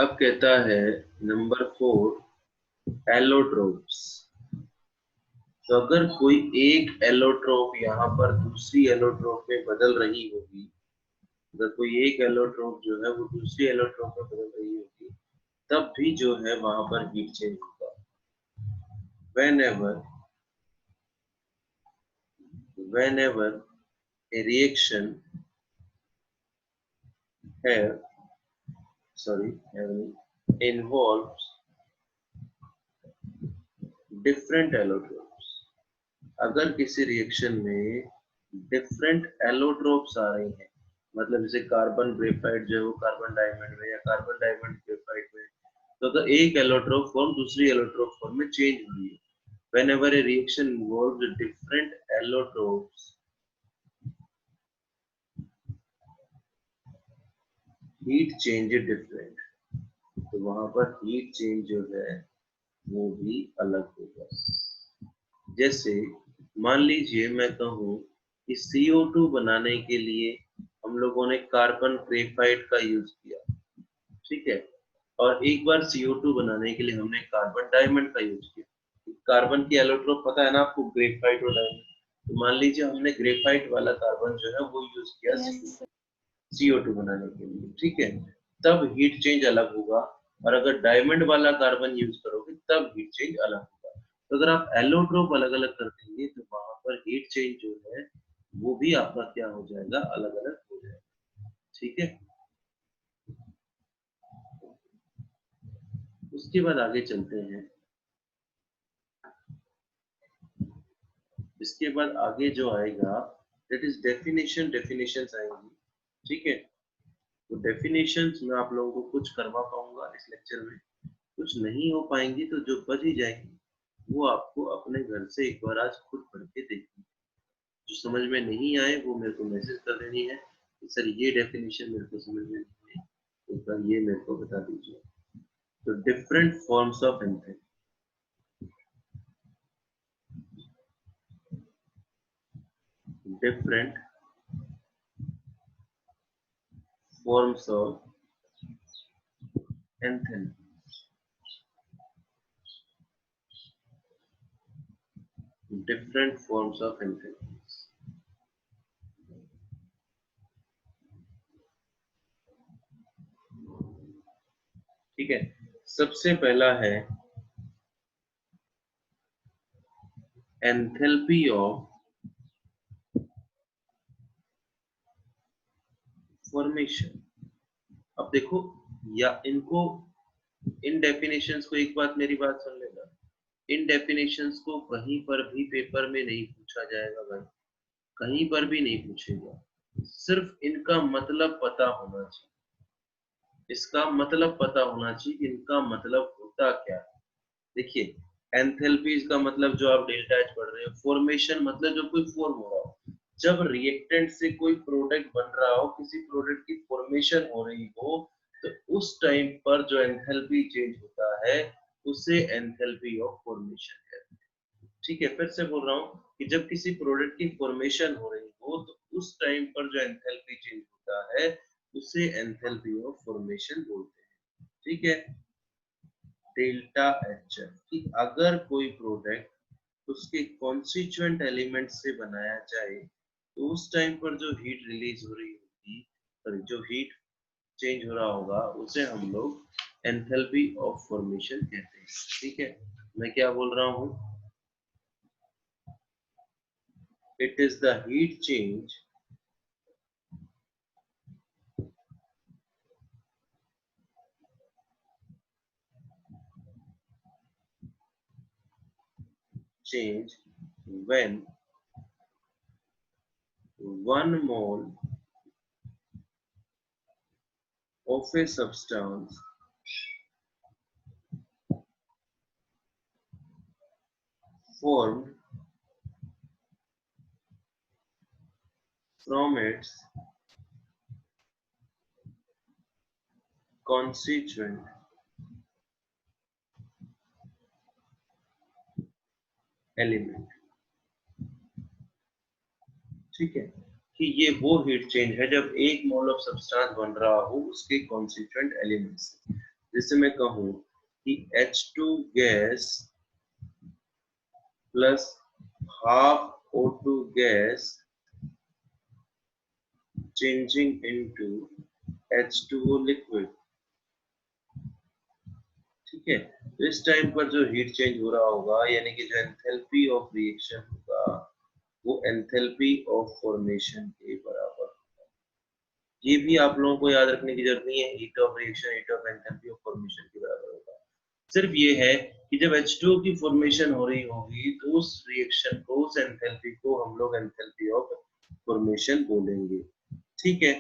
अब कहता है नंबर 4 एलोट्रोप्स। तो अगर कोई एक एलोट्रोप यहाँ पर दूसरी एलोट्रोप में बदल रही होगी, अगर कोई एक एलोट्रोप जो है वो दूसरी एलोट्रोप में बदल रही होगी, तब भी जो है वहां पर हीट चेंज होगा। whenever a reaction involves different allotropes, अगर किसी रिएक्शन में डिफरेंट एलोट्रोप्स आ रही हैं, मतलब जैसे कार्बन ग्रेफाइट जो है वो कार्बन डायमंड में या कार्बन डायमंड ग्रेफाइट में, तो अगर एक एलोट्रोप फॉर्म दूसरी एलोट्रोप फॉर्म में चेंज हुई है, whenever a reaction involves different allotropes, heat change different, तो वहां पर हीट चेंज जो है वो भी अलग होगा। जैसे मान लीजिए मैं कहूँ कि CO2 बनाने के लिए हम लोगों ने कार्बन ग्रेफाइट का यूज किया, ठीक है, और एक बार CO2 बनाने के लिए हमने कार्बन डायमंड का यूज किया। कार्बन की एलोट्रोप पता है ना आपको, ग्रेफाइट और डायमंड। तो मान लीजिए हमने ग्रेफाइट वाला कार्बन जो है वो यूज किया CO2 बनाने के लिए, ठीक है, तब हीट चेंज अलग होगा। और अगर डायमंड वाला कार्बन यूज करोगे तब हीट चेंज अलग होगा। तो अगर आप एलोट्रोप अलग अलग कर देंगे तो वहां पर हीट चेंज जो है वो भी आपका क्या हो जाएगा, अलग अलग हो जाएगा। ठीक है, उसके बाद आगे चलते हैं। इसके बाद आगे जो आएगा दैट इज डेफिनेशन, डेफिनेशंस आएंगी। ठीक है, तो डेफिनेशंस में आप लोगों को कुछ करवा पाऊंगा इस लेक्चर में, कुछ नहीं हो पाएंगी तो जो बच ही जाएंगी वो आपको अपने घर से एक बार आज खुद पढ़ के देखनी है। जो समझ में नहीं आए वो मेरे को मैसेज कर देनी है कि सर ये डेफिनेशन मेरे को समझ में नहीं आई, एक बार ये मेरे को बता दीजिए। तो different forms of enthalpy, different forms of enthalpy. Different forms of enthalpy. ठीक है, सबसे पहला है एंथैल्पी ऑफ फॉर्मेशन। अब देखो, या इनको, इन डेफिनेशंस को, एक बात मेरी बात सुन लेना, इन डेफिनेशंस को कहीं पर भी पेपर में नहीं पूछा जाएगा भाई, कहीं पर भी नहीं पूछेगा, सिर्फ इनका मतलब पता होना चाहिए। इसका मतलब पता होना चाहिए कि इनका मतलब होता क्या है। देखिए, एंथैल्पीज का मतलब जो आप डेल्टा एच पढ़ रहे हो, फॉर्मेशन मतलब जो कोई फॉर्म हो रहा हो, जब रिएक्टेंट से कोई प्रोडक्ट बन रहा हो, किसी प्रोडक्ट की फॉर्मेशन हो रही हो, तो उस टाइम पर जो एंथैल्पी चेंज होता है उसे एंथैल्पी ऑफ फॉर्मेशन कहते हैं। ठीक है, फिर से बोल रहा हूँ कि जब किसी प्रोडक्ट की फॉर्मेशन हो रही हो तो उस टाइम पर जो एंथैल्पी चेंज होता है उसे एंथैल्पी ऑफ फॉर्मेशन बोलते हैं। ठीक है, डेल्टा एच। कि अगर कोई प्रोडक्ट उसके कॉन्स्टिट्यूएंट एलिमेंट से बनाया जाए तो उस टाइम पर जो हीट रिलीज हो रही होगी, सॉरी, जो हीट चेंज हो रहा होगा उसे हम लोग एंथैल्पी ऑफ फॉर्मेशन कहते हैं। ठीक है, मैं क्या बोल रहा हूँ, it is the heat change when 1 mole of a substance formed from its constituent element. ठीक है, कि ये वो हीट चेंज है जब एक मोल ऑफ सब्सटेंस बन रहा हो उसके कॉन्स्टिट्यूएंट एलिमेंट से। जैसे मैं कहूँ कि H2 gas plus half O2 gas changing into H2O liquid. ठीक है, तो इस टाइम पर जो हीट चेंज हो रहा होगा, यानी कि जो एंथैल्पी ऑफ रिएक्शन होगा वो एंथैल्पी ऑफ फॉर्मेशन के बराबर होगा। ये भी आप लोगों को याद रखने की जरूरत नहीं है, heat of reaction heat of enthalpy of formation के बराबर होगा। सिर्फ ये है कि जब H2O की फॉर्मेशन हो रही होगी तो उस रिएक्शन को, उस एंथैल्पी को हम लोग एंथैल्पी ऑफ फॉर्मेशन बोलेंगे। ठीक है,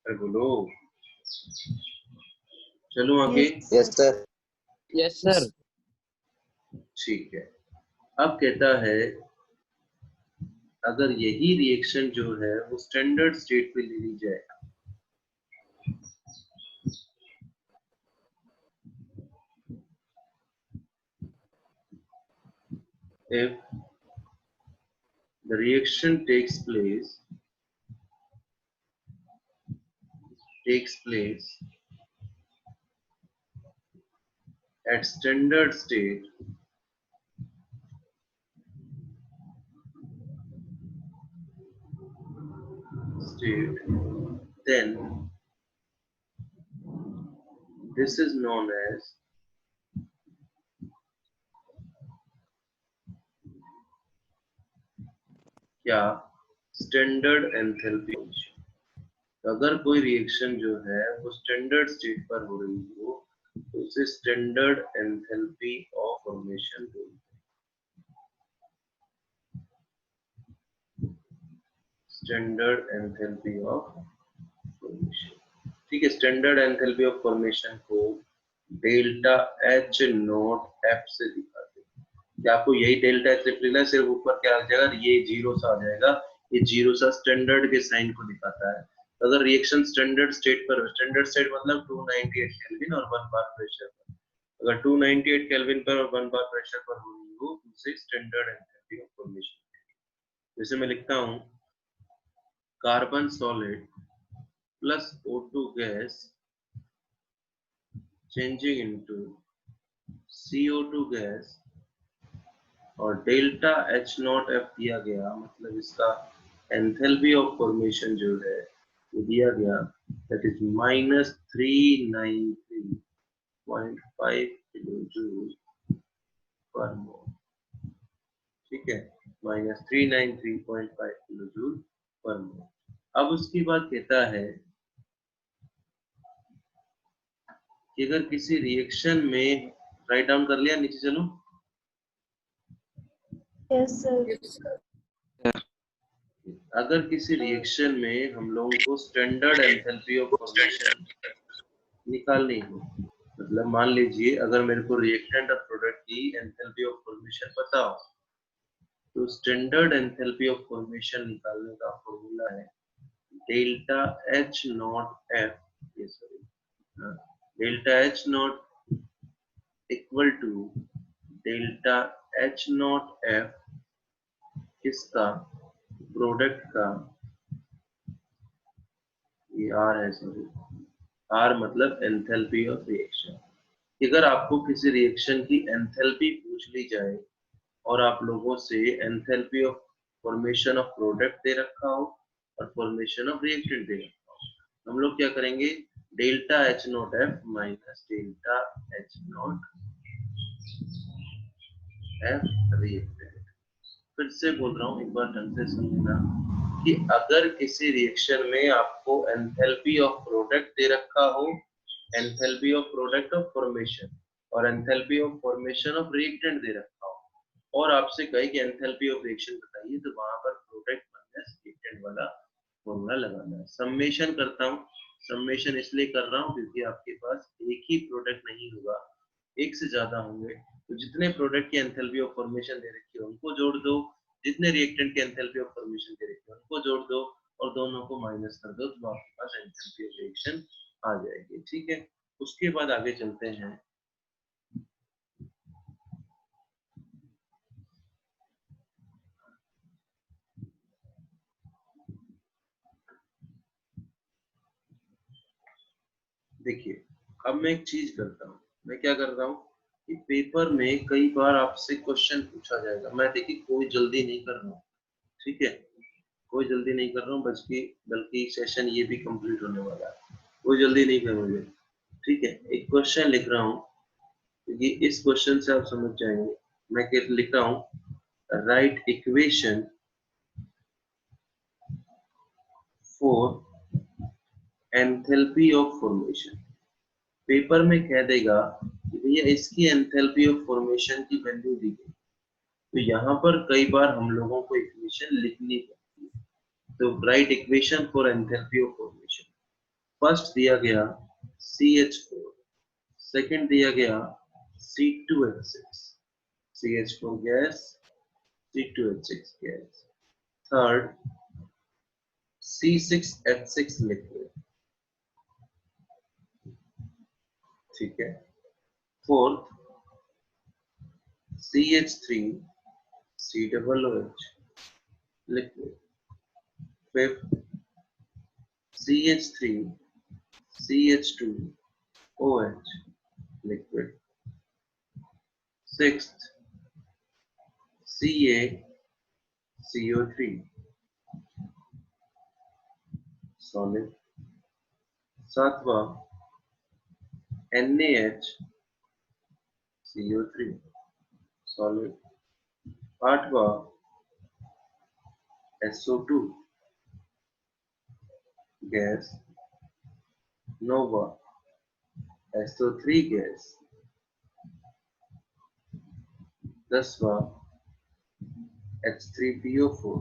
अरे बोलो, चलो आगे। Yes sir. Yes sir. ठीक है, अब कहता है अगर यही रिएक्शन जो है वो स्टैंडर्ड स्टेट पे ले ली जाए, if the reaction takes place at standard state then this is known as क्या, स्टैंडर्ड एंथैल्पी। अगर कोई रिएक्शन जो है वो स्टैंडर्ड स्टेट पर हो रही हो तो उसे स्टैंडर्ड एंथैल्पी ऑफ फॉर्मेशन बोलते हैं। Standard enthalpy of formation. ठीक है, स्टैंडर्ड एंथैल्पी ऑफ फॉर्मेशन को डेल्टा एच नॉट एफ से दिखाते हैं। क्या आपको यही डेल्टा एच लिखना है, सिर्फ ऊपर क्या आ जाएगा, ये जीरो सा आ जाएगा, ये जीरो सा स्टैंडर्ड के साइन को दिखाता है। तो अगर रिएक्शन स्टैंडर्ड स्टेट पर, स्टैंडर्ड स्टेट मतलब 298 केल्विन और 1 बार प्रेशर पर, अगर 298 केल्विन पर और 1 बार प्रेशर पर हो रही हो तो उसे स्टैंडर्ड एंथैल्पी ऑफ फॉर्मेशन। जैसे मैं लिखता हूं carbon solid plus O2 gas changing into CO2 gas और डेल्टा एच नॉट एफ दिया गया, मतलब इसका एंथैल्पी ऑफ फॉर्मेशन जो है वो दिया गया, दैट इज -393.5 किलोजूल पर मोल। ठीक है, -393.5 किलोजूल पर मोल। अब उसकी बात कहता है कि अगर किसी रिएक्शन में, राइट डाउन कर लिया, नीचे चलो। Yes sir. अगर किसी रिएक्शन में हम लोगों को स्टैंडर्ड एंथैल्पी ऑफ फॉर्मेशन निकालनी हो, मतलब मान लीजिए अगर मेरे को रिएक्टेंट और प्रोडक्ट की एंथैल्पी ऑफ फॉर्मेशन पता हो, तो स्टैंडर्ड एंथैल्पी ऑफ फॉर्मेशन निकालने का फॉर्मूला है डेल्टा एच नॉट एफ, ये sorry, delta H not equal to delta H not F किसका, प्रोडक्ट का, ये आर है, सॉरी आर मतलब एंथैल्पी ऑफ रिएक्शन। अगर आपको किसी रिएक्शन की एंथैल्पी पूछ ली जाए और आप लोगों से enthalpy of formation of product दे रखा हो और फॉर्मेशन ऑफ रिएक्टेंट दे रखा हो, हम लोग क्या करेंगे, delta H not F minus delta H not F reactant. फिर से बोल रहा हूँ, एक बार ढंग से समझना कि अगर किसी रिएक्शन में आपको एंथैल्पी ऑफ प्रोडक्ट दे रखा हो, enthalpy of product of formation और enthalpy of formation of reactant दे रखा हो और आपसे कहे कि एंथैल्पी ऑफ रिएक्शन बताइए, तो वहां पर प्रोडक्ट माइनस रिएक्टेंट वाला फॉर्मूला लगाना है। सम्मेशन करता हूँ, सम्मेशन इसलिए कर रहा हूँ क्योंकि आपके पास एक ही प्रोडक्ट नहीं होगा, एक से ज्यादा होंगे, तो जितने प्रोडक्ट की एंथैल्पी ऑफ फॉर्मेशन दे रखी है उनको जोड़ दो, जितने रिएक्टेंट की एंथैल्पी ऑफ फॉर्मेशन दे रखी है उनको जोड़ दो और दोनों को माइनस कर दो, तो आपके पास एंथैल्पी ऑफ रिएक्शन आ जाएगी। ठीक है, उसके बाद आगे चलते हैं। देखिए, अब मैं एक चीज करता हूँ, मैं क्या कर रहा हूँ कि पेपर में कई बार आपसे क्वेश्चन पूछा जाएगा, मैं देखिए कोई जल्दी नहीं कर रहा हूँ, ठीक है, कोई जल्दी नहीं कर रहा हूँ, बल्कि सेशन ये भी कंप्लीट होने वाला है, कोई जल्दी नहीं कर मुझे। ठीक है, एक क्वेश्चन लिख रहा हूँ क्योंकि इस क्वेश्चन से आप समझ जाएंगे। मैं लिख रहा हूँ right equation for enthalpy of formation. Paper में कह देगा कि भैया इसकी एंथैल्पी ऑफ फॉर्मेशन की वैल्यू दी गई, तो यहाँ पर कई बार हम लोगों को इक्वेशन लिखनी पड़ती है। तो right equation for enthalpy of formation, first दिया गया CH4, सेकंड दिया गया C2H6, CH4 gas, C2H6 gas, third C6H6 liquid, ठीक है, fourth CH3 COOH liquid, fifth CH3 CH2OH liquid, sixth CaCO3 solid, सातवां NaHCO3 solid, आठवां SO2 गैस, नौवां SO3 gas, दसवां H3PO4।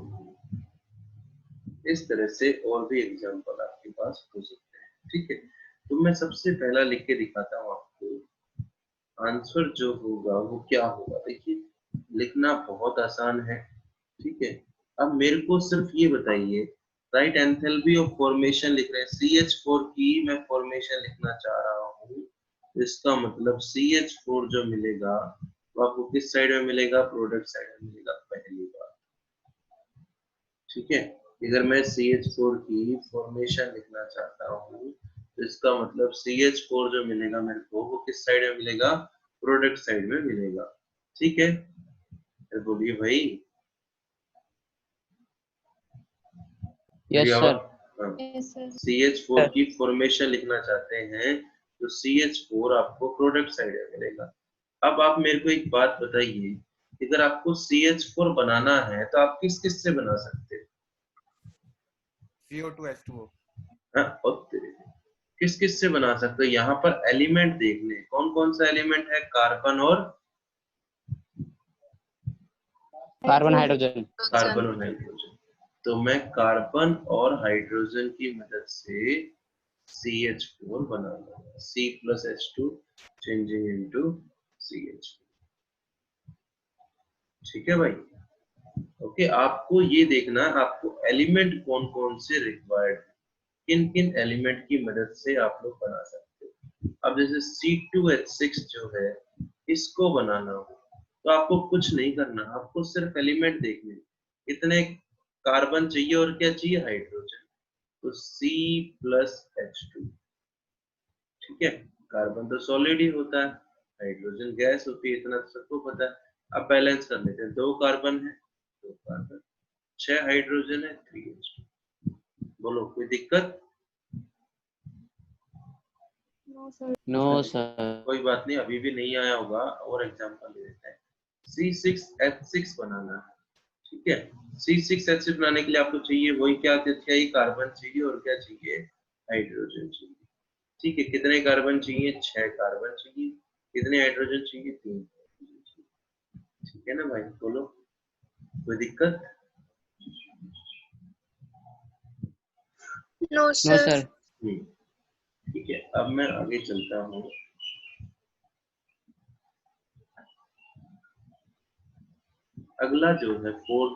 इस तरह से और भी एग्जाम्पल आपके पास हो सकते हैं। ठीक है, तो मैं सबसे पहला लिख के दिखाता हूँ आपको आंसर जो होगा वो क्या होगा, देखिए लिखना बहुत आसान है, ठीक है। अब मेरे को सिर्फ ये बताइए, राइट एंथैल्पी ऑफ फॉर्मेशन लिख रहे हैं, CH4 की मैं फॉर्मेशन लिखना चाह रहा हूँ, इसका मतलब CH4 जो मिलेगा वो आपको किस साइड में मिलेगा, प्रोडक्ट साइड में मिलेगा, पहली बार, ठीक है। अगर मैं CH4 की फॉर्मेशन लिखना चाहता हूँ तो इसका मतलब CH4 जो मिलेगा मेरे को वो किस साइड में मिलेगा, प्रोडक्ट साइड में मिलेगा, ठीक है। तो बोलिए भाई, yes sir. Yes sir. CH4 की फॉर्मेशन लिखना चाहते हैं तो CH4 आपको प्रोडक्ट साइड में मिलेगा। अब आप मेरे को एक बात बताइए, अगर आपको CH4 बनाना है तो आप किस किस से बना सकते हैं? CO2H2O। हाँ, और किस किस से बना सकते हो, यहाँ पर एलिमेंट देख ले, कौन कौन सा एलिमेंट है, कार्बन और हाइड्रोजन। कार्बन और हाइड्रोजन। तो मैं कार्बन और हाइड्रोजन की मदद से CH4 बनाऊंगा, C+H2 चेंजिंग इनटू CH4, ठीक है भाई। ओके, आपको ये देखना आपको एलिमेंट कौन कौन से रिक्वायर्ड है, किन किन एलिमेंट की मदद से आप लोग बना सकते हो। अब जैसे C2H6 जो है इसको बनाना हो तो आपको कुछ नहीं करना, आपको सिर्फ एलिमेंट देखने, इतने कार्बन चाहिए और क्या चाहिए, हाइड्रोजन, तो C+H2, ठीक है। कार्बन तो सॉलिड ही होता है, हाइड्रोजन गैस होती है, इतना तो सबको पता है। अब बैलेंस कर लेते हैं, 2 कार्बन है, 2 कार्बन, 6 हाइड्रोजन है, 3H2। बोलो कोई दिक्कत? No sir. कोई बात नहीं, अभी भी नहीं आया होगा, और एग्जांपल ले लेते हैं। C6H6 बनाना है, ठीक है। C6H6 बनाने के लिए आपको चाहिए वही, क्या चाहिए, कार्बन चाहिए और क्या चाहिए, हाइड्रोजन चाहिए, ठीक है। कितने कार्बन चाहिए, 6 कार्बन चाहिए, कितने हाइड्रोजन चाहिए, 3, ठीक है ना भाई, बोलो कोई दिक्कत? No no sir. ठीक है, अब मैं आगे चलता हूँ। अगला जो है फोर्थ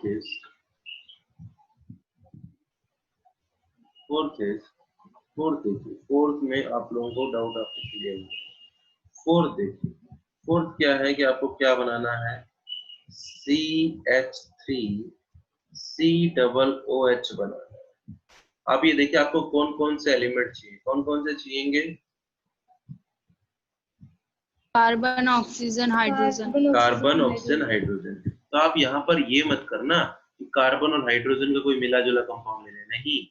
देखिए, फोर्थ में आप लोगों को डाउट आपको क्लियर है। फोर्थ देखिए, फोर्थ क्या है कि आपको क्या बनाना है, CH3 COOH बनाना है। आप ये देखिए आपको कौन कौन से एलिमेंट चाहिए, कौन कौन से चाहिएंगे, carbon oxygen hydrogen. Carbon oxygen hydrogen. तो आप यहाँ पर ये मत करना कि कार्बन और हाइड्रोजन का कोई मिला जुला कंपाउंड ले लेना, नहीं,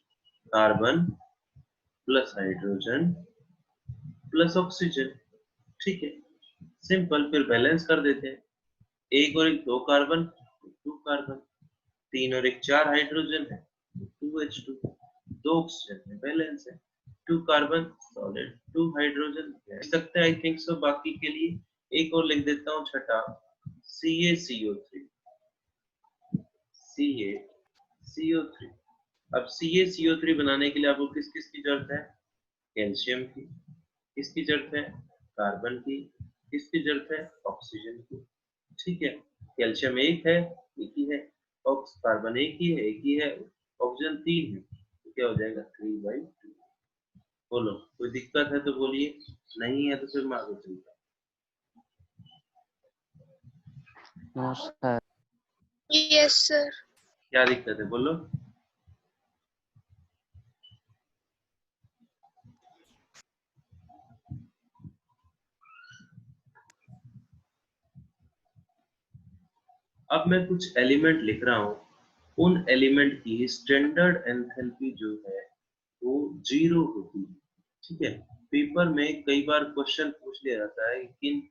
carbon plus hydrogen plus oxygen, ठीक है, सिंपल। फिर बैलेंस कर देते हैं, एक और एक 2 कार्बन, 2 कार्बन, 3 और एक 4 हाइड्रोजन है, 2H2, 2 ऑक्सीजन है, बैलेंस है, 2 कार्बन सॉलिड, 2 हाइड्रोजन, लिख सकते हैं आई थिंक सो। बाकी के लिए एक और लिख देता हूँ, छठा CaCO3, CaCO3। अब CaCO3 बनाने के लिए आपको किस किस की जरूरत है, कैल्शियम की, किसकी जरूरत है, कार्बन की, किसकी जरूरत है, ऑक्सीजन की, ठीक है। कैल्शियम एक ही है, कार्बन एक ही है, ऑक्सीजन 3 है, तो क्या हो जाएगा, 3/2। बोलो कोई दिक्कत है तो बोलिए, नहीं है तो फिर मैं आगे चलता हूँ। No sir. Yes sir. क्या दिक्कत है बोलो। अब मैं कुछ एलिमेंट लिख रहा हूँ, उन एलिमेंट की स्टैंडर्ड एंथैल्पी जो है वो 0 होती है, ठीक है। पेपर में कई बार क्वेश्चन पूछ लिया जाता है, किन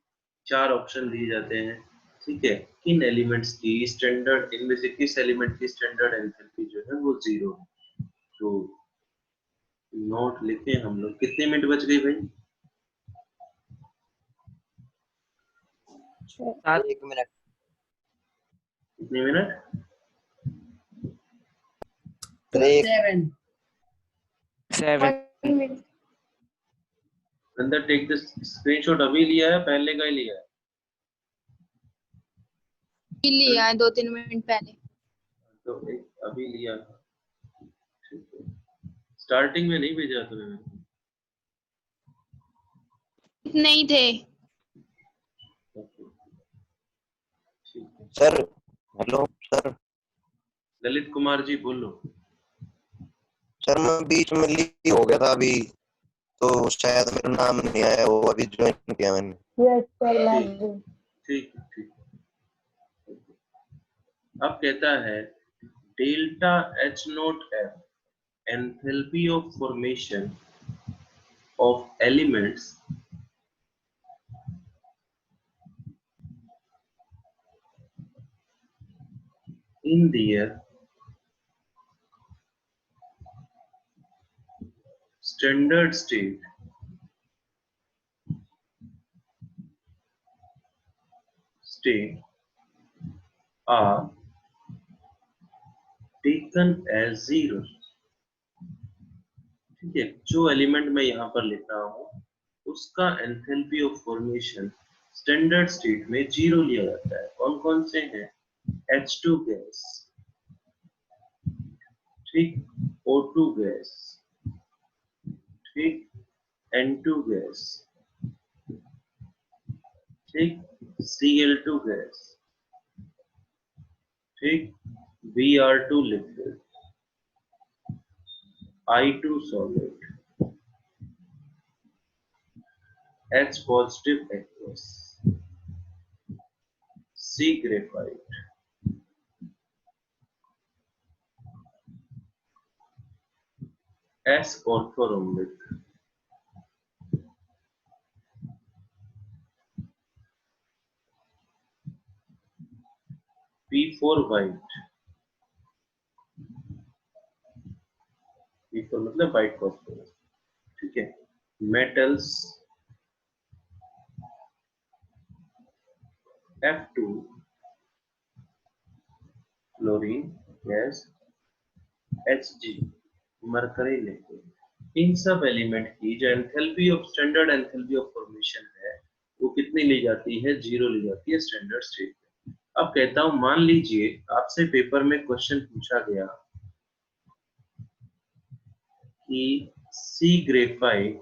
4 ऑप्शन दिए जाते हैं, ठीक है, किन एलिमेंट्स की स्टैंडर्ड, इनमें से किस एलिमेंट की स्टैंडर्ड एंथैल्पी जो है वो 0 है। तो नोट लिखे हम लोग, कितने मिनट बच गए भाई, 1 मिनट। कितने मिनट, 7। 1 minute। अंदर टेक द स्क्रीनशॉट अभी लिया है, पहले का ही लिया है? लिया है 2-3 मिनट पहले। तो एक अभी लिया था, ठीक है। स्टार्टिंग में नहीं भेजा तुम्हें? नहीं थे। ओके, ठीक है। Sir hello sir. Lalit Kumar ji बोलो। सर मैं बीच में लीव हो गया था अभी, तो शायद मेरा नाम नहीं आया, वो अभी ज्वाइन किया मैंने। यस सर मैं भी। ठीक है, ठीक है। अब कहता है delta H note F enthalpy of formation of elements in their standard state are taken as zero। ठीक है, जो एलिमेंट मैं यहाँ पर लिख रहा हूँ उसका enthalpy of formation standard state में जीरो लिया जाता है। कौन कौन से हैं? H2 गैस, ठीक, O2 गैस, ठीक, N2 गैस, ठीक, Cl2 गैस, ठीक, Br2 liquid, I2 solid, H positive aqueous, C graphite, S orthorhombic, P4 white, P4 मतलब व्हाइट फॉस्फोरस, ठीक है। Metals F2 fluorine gas, Hg mercury liquid. इन सब element की जो enthalpy of standard enthalpy of formation है वो कितनी ली जाती है? जीरो ली जाती है स्टैंडर्ड स्टेट में। अब कहता हूं मान लीजिए आपसे पेपर में क्वेश्चन पूछा गया कि C graphite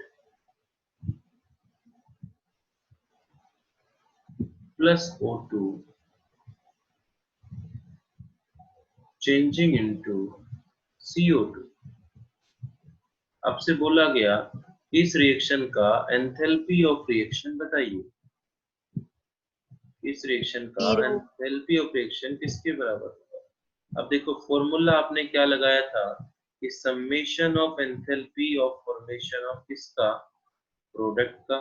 plus O2 changing into CO2। आपसे बोला गया इस रिएक्शन का एंथैल्पी ऑफ रिएक्शन बताइए। इस रिएक्शन का एंथैल्पी ऑफ रिएक्शन किसके बराबर होगा? अब देखो फॉर्मूला आपने क्या लगाया था कि summation of enthalpy of formation of किसका? प्रोडक्ट का,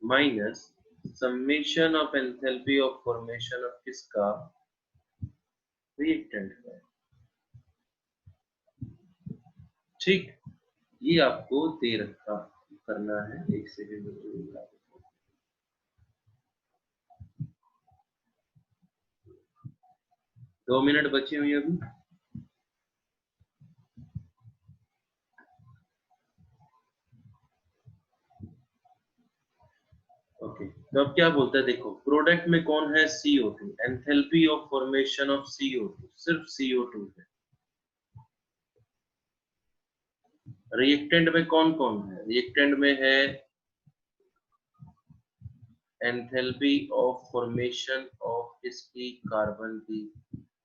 minus summation of enthalpy of formation of किसका? रिएक्टेंट का। ठीक, ये आपको दे रखा करना है। एक सेकंड में 2 मिनट बची हुई अभी। ओके, तो अब क्या बोलता है देखो, प्रोडक्ट में कौन है? CO2। Enthalpy of formation of CO2 सिर्फ CO2 है। रिएक्टेंट में कौन कौन है? रिएक्टेंट में है एंथैल्पी ऑफ फॉर्मेशन ऑफ इसकी कार्बन की,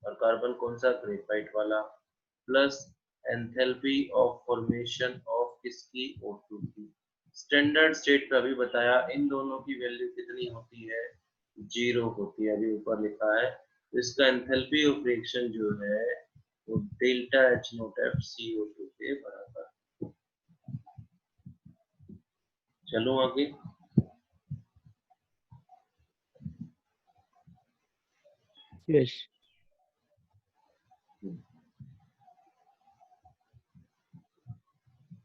और कार्बन कौन सा? ग्रेफाइट वाला, plus enthalpy of formation of इसकी O2 की। स्टैंडर्ड स्टेट पे अभी बताया इन दोनों की वैल्यू कितनी होती है? जीरो होती है, अभी ऊपर लिखा है। इसका एंथैल्पी ऑफ रिएक्शन जो है वो delta H not F CO2 के बराबर। चलो आगे। यस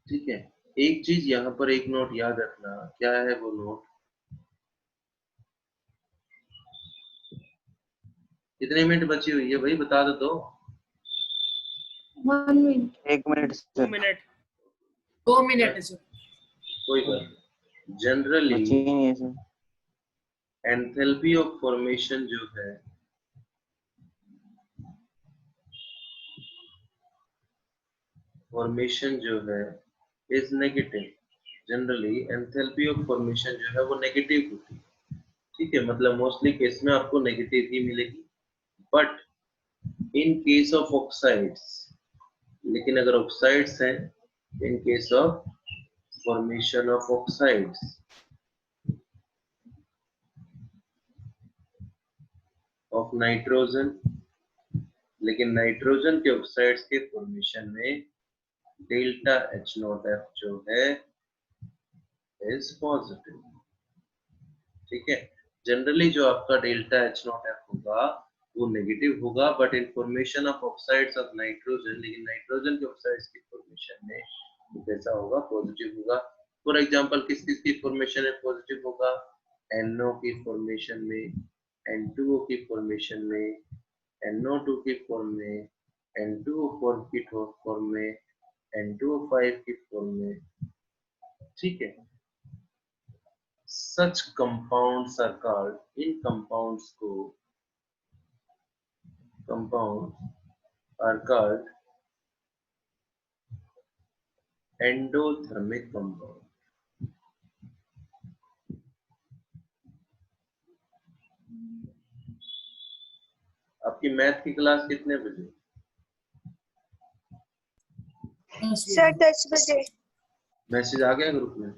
ठीक है, एक चीज यहाँ पर एक नोट याद रखना। क्या है वो नोट? कितने मिनट बची हुई है भाई, बता दो तो। 1 मिनट। 1 मिनट 2 मिनट 2 मिनट है सर। कोई बात। जनरली मशीन है सर। एंथैल्पी ऑफ फॉर्मेशन जो है is negative. Generally enthalpy of formation जो है वो नेगेटिव होती है, ठीक है, मतलब मोस्टली केस में आपको नेगेटिव ही मिलेगी। But in case of oxides, लेकिन अगर ऑक्साइड्स हैं, in case of formation of oxides of nitrogen, लेकिन नाइट्रोजन के ऑक्साइड्स के फॉर्मेशन में डेल्टा H0F जो है इज पॉजिटिव, ठीक है। जनरली जो आपका डेल्टा H0F होगा वो नेगेटिव होगा, but in formation of oxides of nitrogen, लेकिन नाइट्रोजन के ऑक्साइड्स की फॉर्मेशन में वो कैसा होगा, पॉजिटिव होगा। फॉर एग्जांपल किस किस की फॉर्मेशन में पॉजिटिव होगा, NO की फॉर्मेशन में, N2O की फॉर्मेशन में, NO2 की फॉर्म में, N2O4 की फॉर्म में, N2O5 की फॉर्म में, ठीक है। Such compounds are called, in compounds are called endothermic compound। आपकी मैथ की क्लास कितने बजे? सर 10 बजे। मैसेज आ गया ग्रुप में?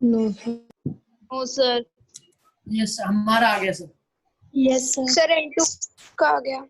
No no sir. यस हमारा आ गया sir. Yes sir. Sir N2 का आ गया।